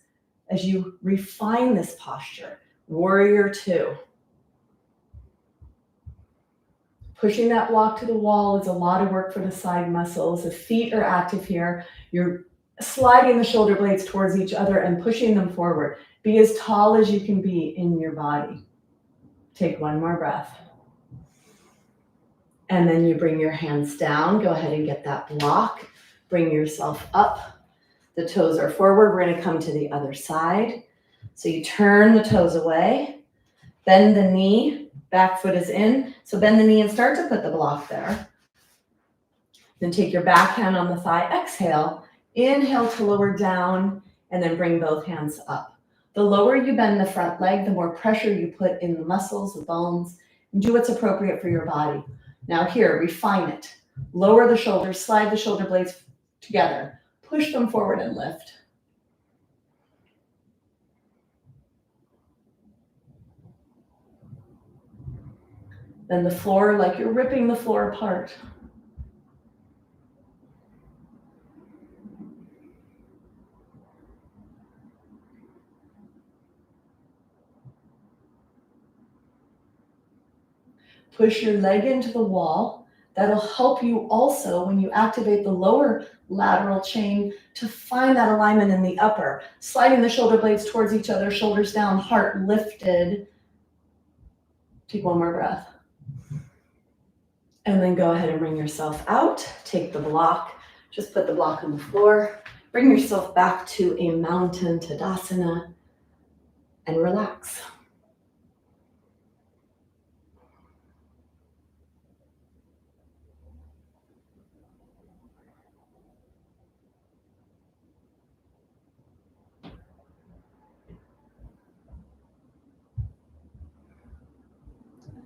as you refine this posture. Warrior 2. Pushing that block to the wall is a lot of work for the side muscles. The feet are active here. You're sliding the shoulder blades towards each other and pushing them forward. Be as tall as you can be in your body. Take one more breath. And then you bring your hands down. Go ahead and get that block. Bring yourself up. The toes are forward. We're going to come to the other side. So you turn the toes away, bend the knee, back foot is in. So bend the knee and start to put the block there. Then take your back hand on the thigh, exhale, inhale to lower down, and then bring both hands up. The lower you bend the front leg, the more pressure you put in the muscles, the bones, and do what's appropriate for your body. Now here, refine it. Lower the shoulders, slide the shoulder blades together. Push them forward and lift. Then the floor, like you're ripping the floor apart. Push your leg into the wall. That'll help you also when you activate the lower lateral chain to find that alignment in the upper. Sliding the shoulder blades towards each other, shoulders down, heart lifted. Take one more breath. And then go ahead and bring yourself out. Take the block. Just put the block on the floor. Bring yourself back to a mountain Tadasana and relax.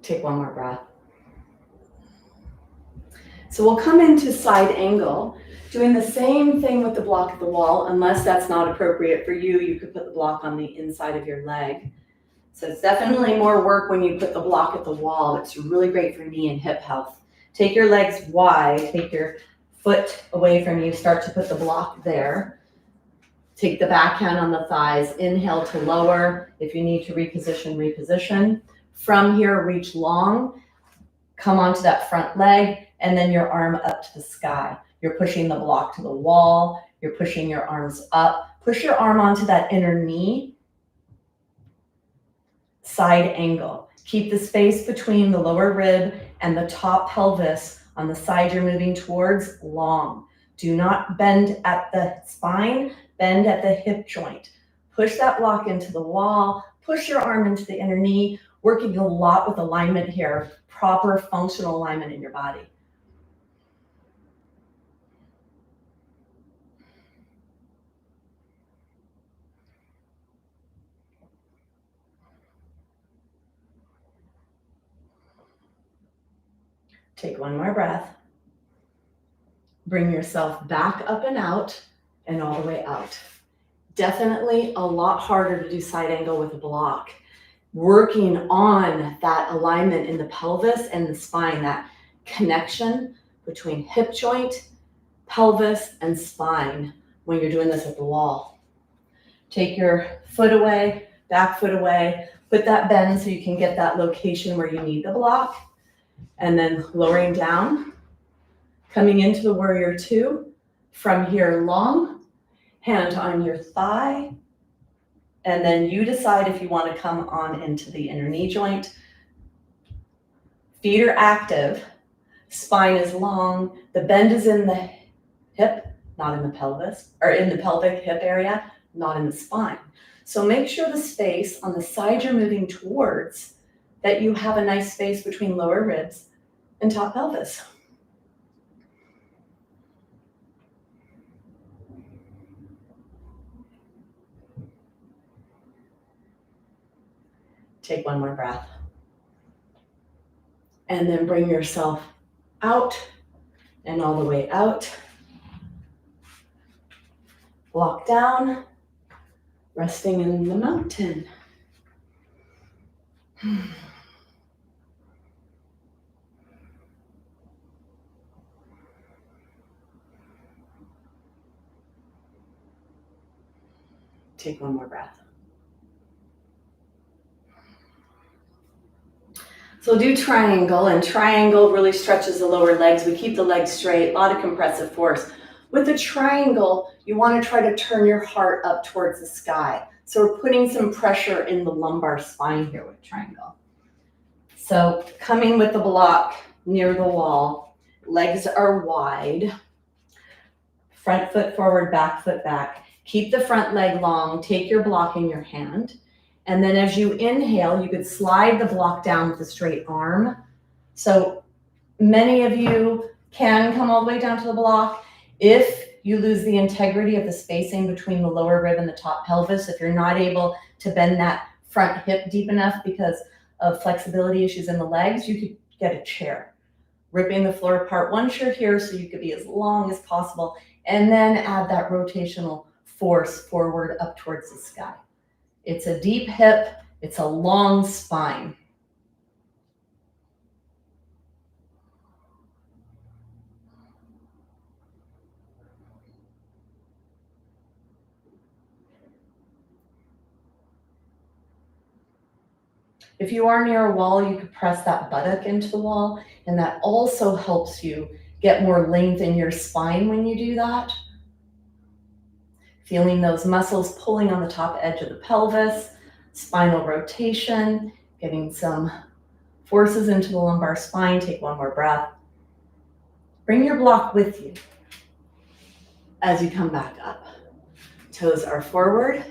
Take one more breath. So we'll come into side angle, doing the same thing with the block at the wall. Unless that's not appropriate for you, you could put the block on the inside of your leg. So it's definitely more work when you put the block at the wall. It's really great for knee and hip health. Take your legs wide, take your foot away from you, start to put the block there. Take the back hand on the thighs, inhale to lower. If you need to reposition, reposition. From here, reach long, come onto that front leg, and then your arm up to the sky. You're pushing the block to the wall. You're pushing your arms up. Push your arm onto that inner knee. Side angle. Keep the space between the lower rib and the top pelvis on the side you're moving towards long. Do not bend at the spine, bend at the hip joint. Push that block into the wall. Push your arm into the inner knee. Working a lot with alignment here, proper functional alignment in your body. Take one more breath. Bring yourself back up and out and all the way out. Definitely a lot harder to do side angle with a block. Working on that alignment in the pelvis and the spine, that connection between hip joint, pelvis, and spine when you're doing this at the wall. Take your foot away, back foot away, put that bend so you can get that location where you need the block, and then lowering down, coming into the warrior two. From here, long, hand on your thigh, and then you decide if you want to come on into the inner knee joint. Feet are active, spine is long, the bend is in the hip, not in the pelvis, or in the pelvic hip area, not in the spine. So make sure the space on the side you're moving towards, that you have a nice space between lower ribs and top pelvis. Take one more breath. And then bring yourself out and all the way out. Walk down, resting in the mountain. Take one more breath. So do triangle, and triangle really stretches the lower legs. We keep the legs straight, a lot of compressive force. With the triangle, you want to try to turn your heart up towards the sky. So we're putting some pressure in the lumbar spine here with triangle. So coming with the block near the wall, legs are wide. Front foot forward, back foot back. Keep the front leg long. Take your block in your hand. And then as you inhale, you could slide the block down with a straight arm. So many of you can come all the way down to the block. If you lose the integrity of the spacing between the lower rib and the top pelvis, if you're not able to bend that front hip deep enough because of flexibility issues in the legs, you could get a chair. Ripping the floor apart once you're here so you could be as long as possible, and then add that rotational force forward up towards the sky. It's a deep hip, it's a long spine. If you are near a wall, you could press that buttock into the wall, and that also helps you get more length in your spine when you do that. Feeling those muscles pulling on the top edge of the pelvis, spinal rotation, getting some forces into the lumbar spine. Take one more breath. Bring your block with you as you come back up. Toes are forward.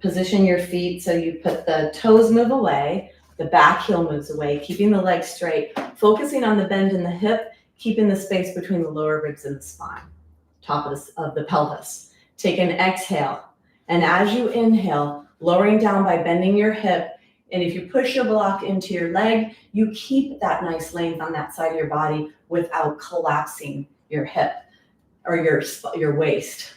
Position your feet so you put the toes move away, the back heel moves away, keeping the legs straight, focusing on the bend in the hip, keeping the space between the lower ribs and the spine, top of the pelvis. Take an exhale, and as you inhale, lowering down by bending your hip, and if you push your block into your leg, you keep that nice length on that side of your body without collapsing your hip or your waist.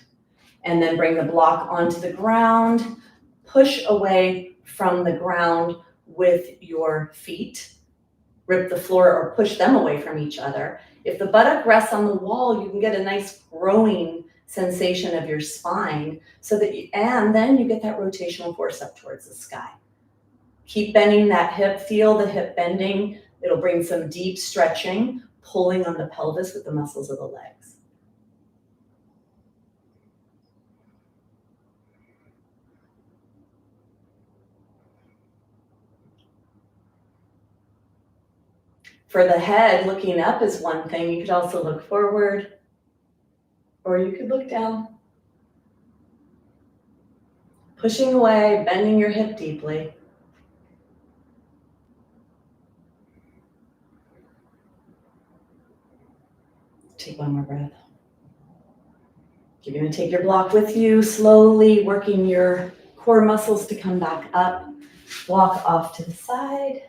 And then bring the block onto the ground. Push away from the ground with your feet. Rip the floor or push them away from each other. If the buttock rests on the wall, you can get a nice growing sensation of your spine and then you get that rotational force up towards the sky. Keep bending that hip. Feel the hip bending. It'll bring some deep stretching, pulling on the pelvis with the muscles of the legs. For the head, looking up is one thing. You could also look forward, or you could look down. Pushing away, bending your hip deeply. Take one more breath. You're going to take your block with you, slowly working your core muscles to come back up. Walk off to the side.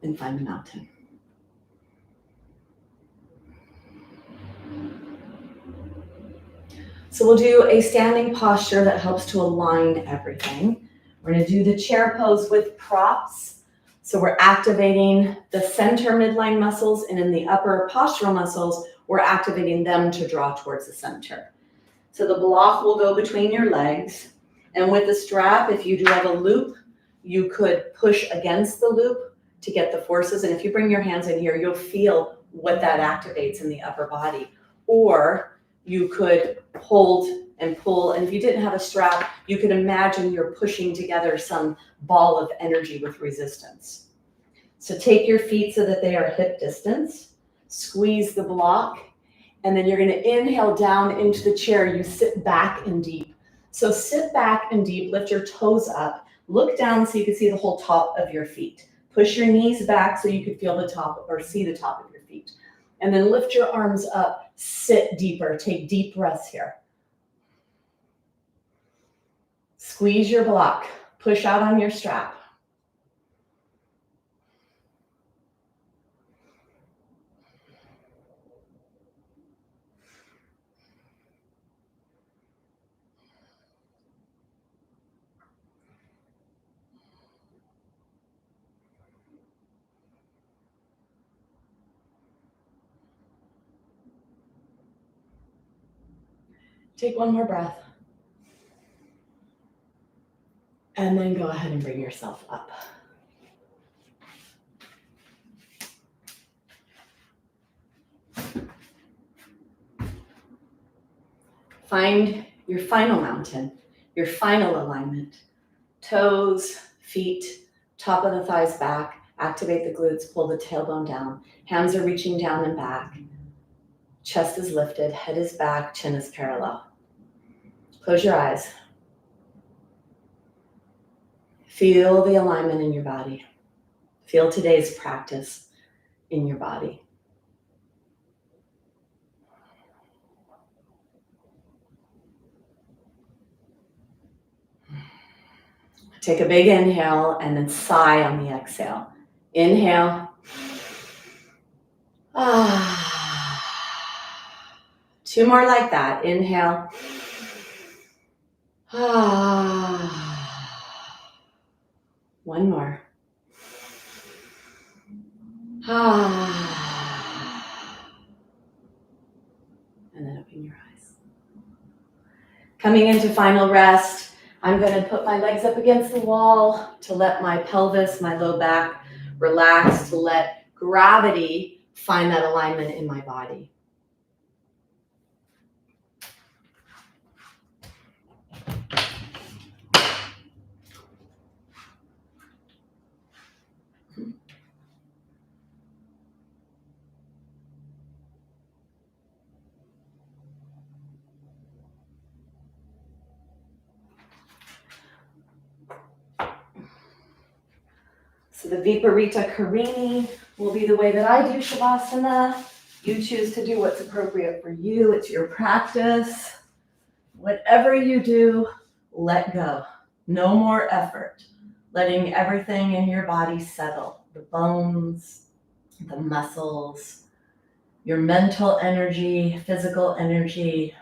And find the mountain. So we'll do a standing posture that helps to align everything. We're going to do the chair pose with props. So we're activating the center midline muscles, and in the upper postural muscles, we're activating them to draw towards the center. So the block will go between your legs, and with the strap, if you do have a loop, you could push against the loop to get the forces. And if you bring your hands in here, you'll feel what that activates in the upper body. Or you could hold and pull. And if you didn't have a strap, you could imagine you're pushing together some ball of energy with resistance. So take your feet so that they are hip distance. Squeeze the block. And then you're going to inhale down into the chair. You sit back and deep. So sit back and deep. Lift your toes up. Look down so you can see the whole top of your feet. Push your knees back so you can feel the top or see the top of your feet. And then lift your arms up, sit deeper, take deep breaths here. Squeeze your block, push out on your strap. Take one more breath. And then go ahead and bring yourself up. Find your final mountain, your final alignment. Toes, feet, top of the thighs back. Activate the glutes, pull the tailbone down. Hands are reaching down and back. Chest is lifted, head is back, chin is parallel. Close your eyes. Feel the alignment in your body. Feel today's practice in your body. Take a big inhale and then sigh on the exhale. Inhale. Two more like that. Inhale. One more. And then open your eyes. Coming into final rest, I'm going to put my legs up against the wall to let my pelvis, my low back relax, to let gravity find that alignment in my body. So the Viparita Karini will be the way that I do Shavasana. You choose to do what's appropriate for you. It's your practice. Whatever you do, let go. No more effort. Letting everything in your body settle. The bones, the muscles, your mental energy, physical energy.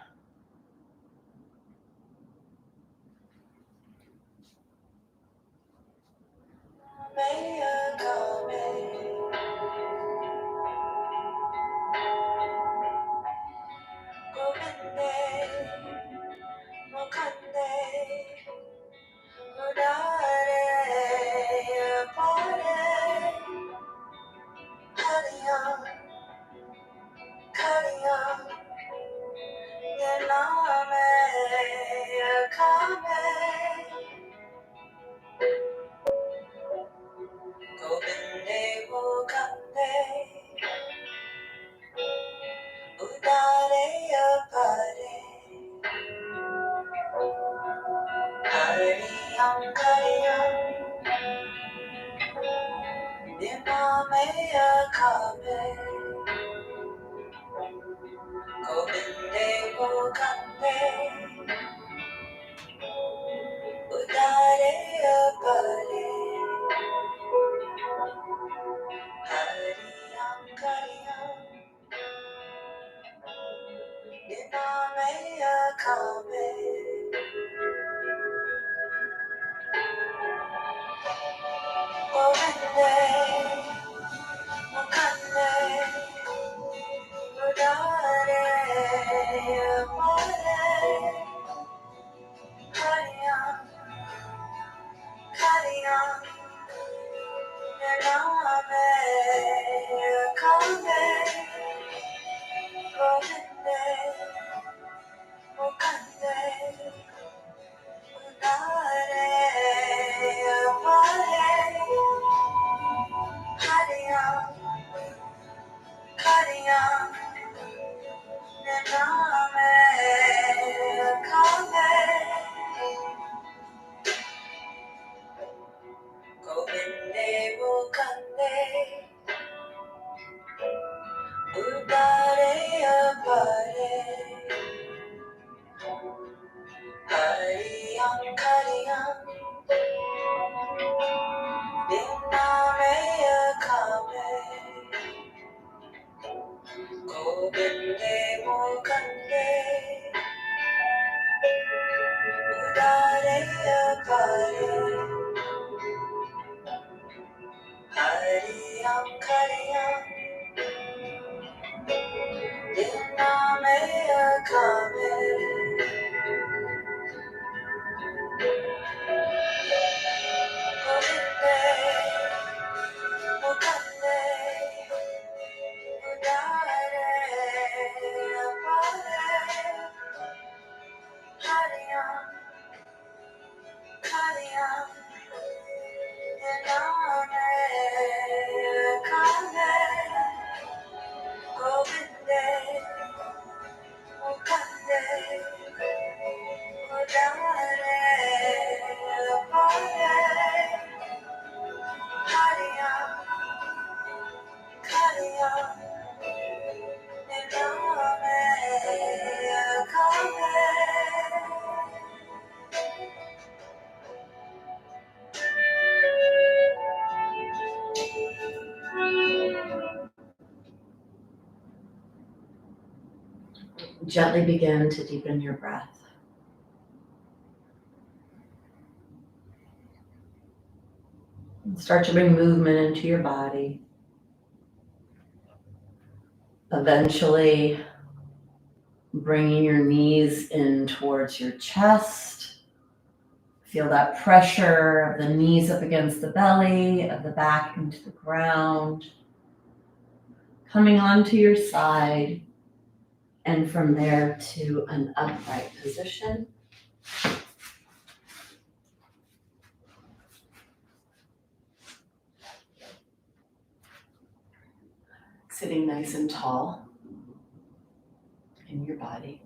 Gently begin to deepen your breath. Start to bring movement into your body. Eventually, bringing your knees in towards your chest. Feel that pressure of the knees up against the belly, of the back into the ground. Coming onto your side, and from there to an upright position. Sitting nice and tall in your body.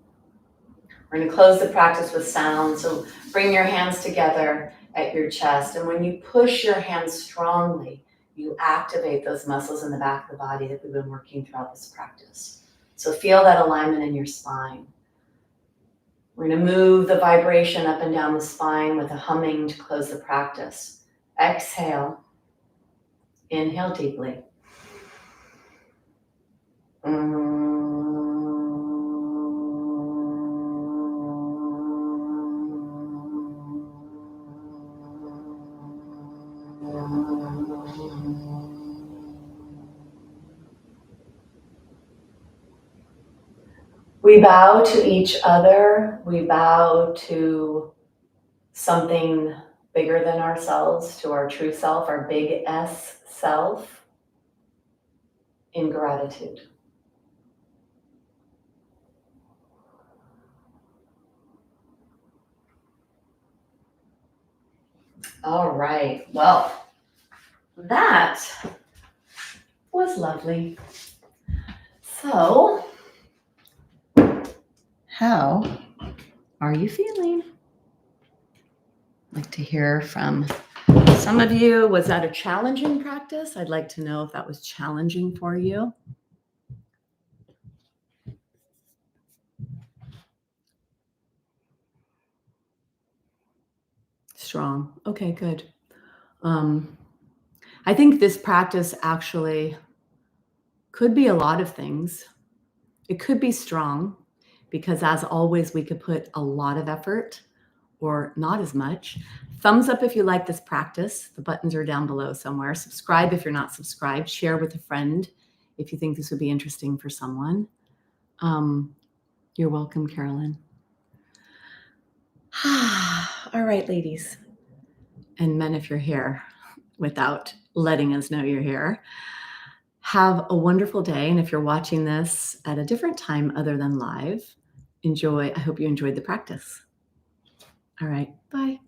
We're going to close the practice with sound, so bring your hands together at your chest, and when you push your hands strongly, you activate those muscles in the back of the body that we've been working throughout this practice. So feel that alignment in your spine. We're going to move the vibration up and down the spine with a humming to close the practice. Exhale. Inhale deeply. We bow to each other. We bow to something bigger than ourselves, to our true self, our big S self, in gratitude. All right, well, that was lovely. So, how are you feeling? I'd like to hear from some of you. Was that a challenging practice? I'd like to know if that was challenging for you. Strong. Okay, good. I think this practice actually could be a lot of things. It could be strong because, as always, we could put a lot of effort or not as much. Thumbs up if you like this practice. The buttons are down below somewhere. Subscribe if you're not subscribed. Share with a friend if you think this would be interesting for someone. You're welcome, Carolyn. All right, ladies and men, if you're here without letting us know you're here, have a wonderful day. And if you're watching this at a different time other than live, enjoy. I hope you enjoyed the practice. All right, bye.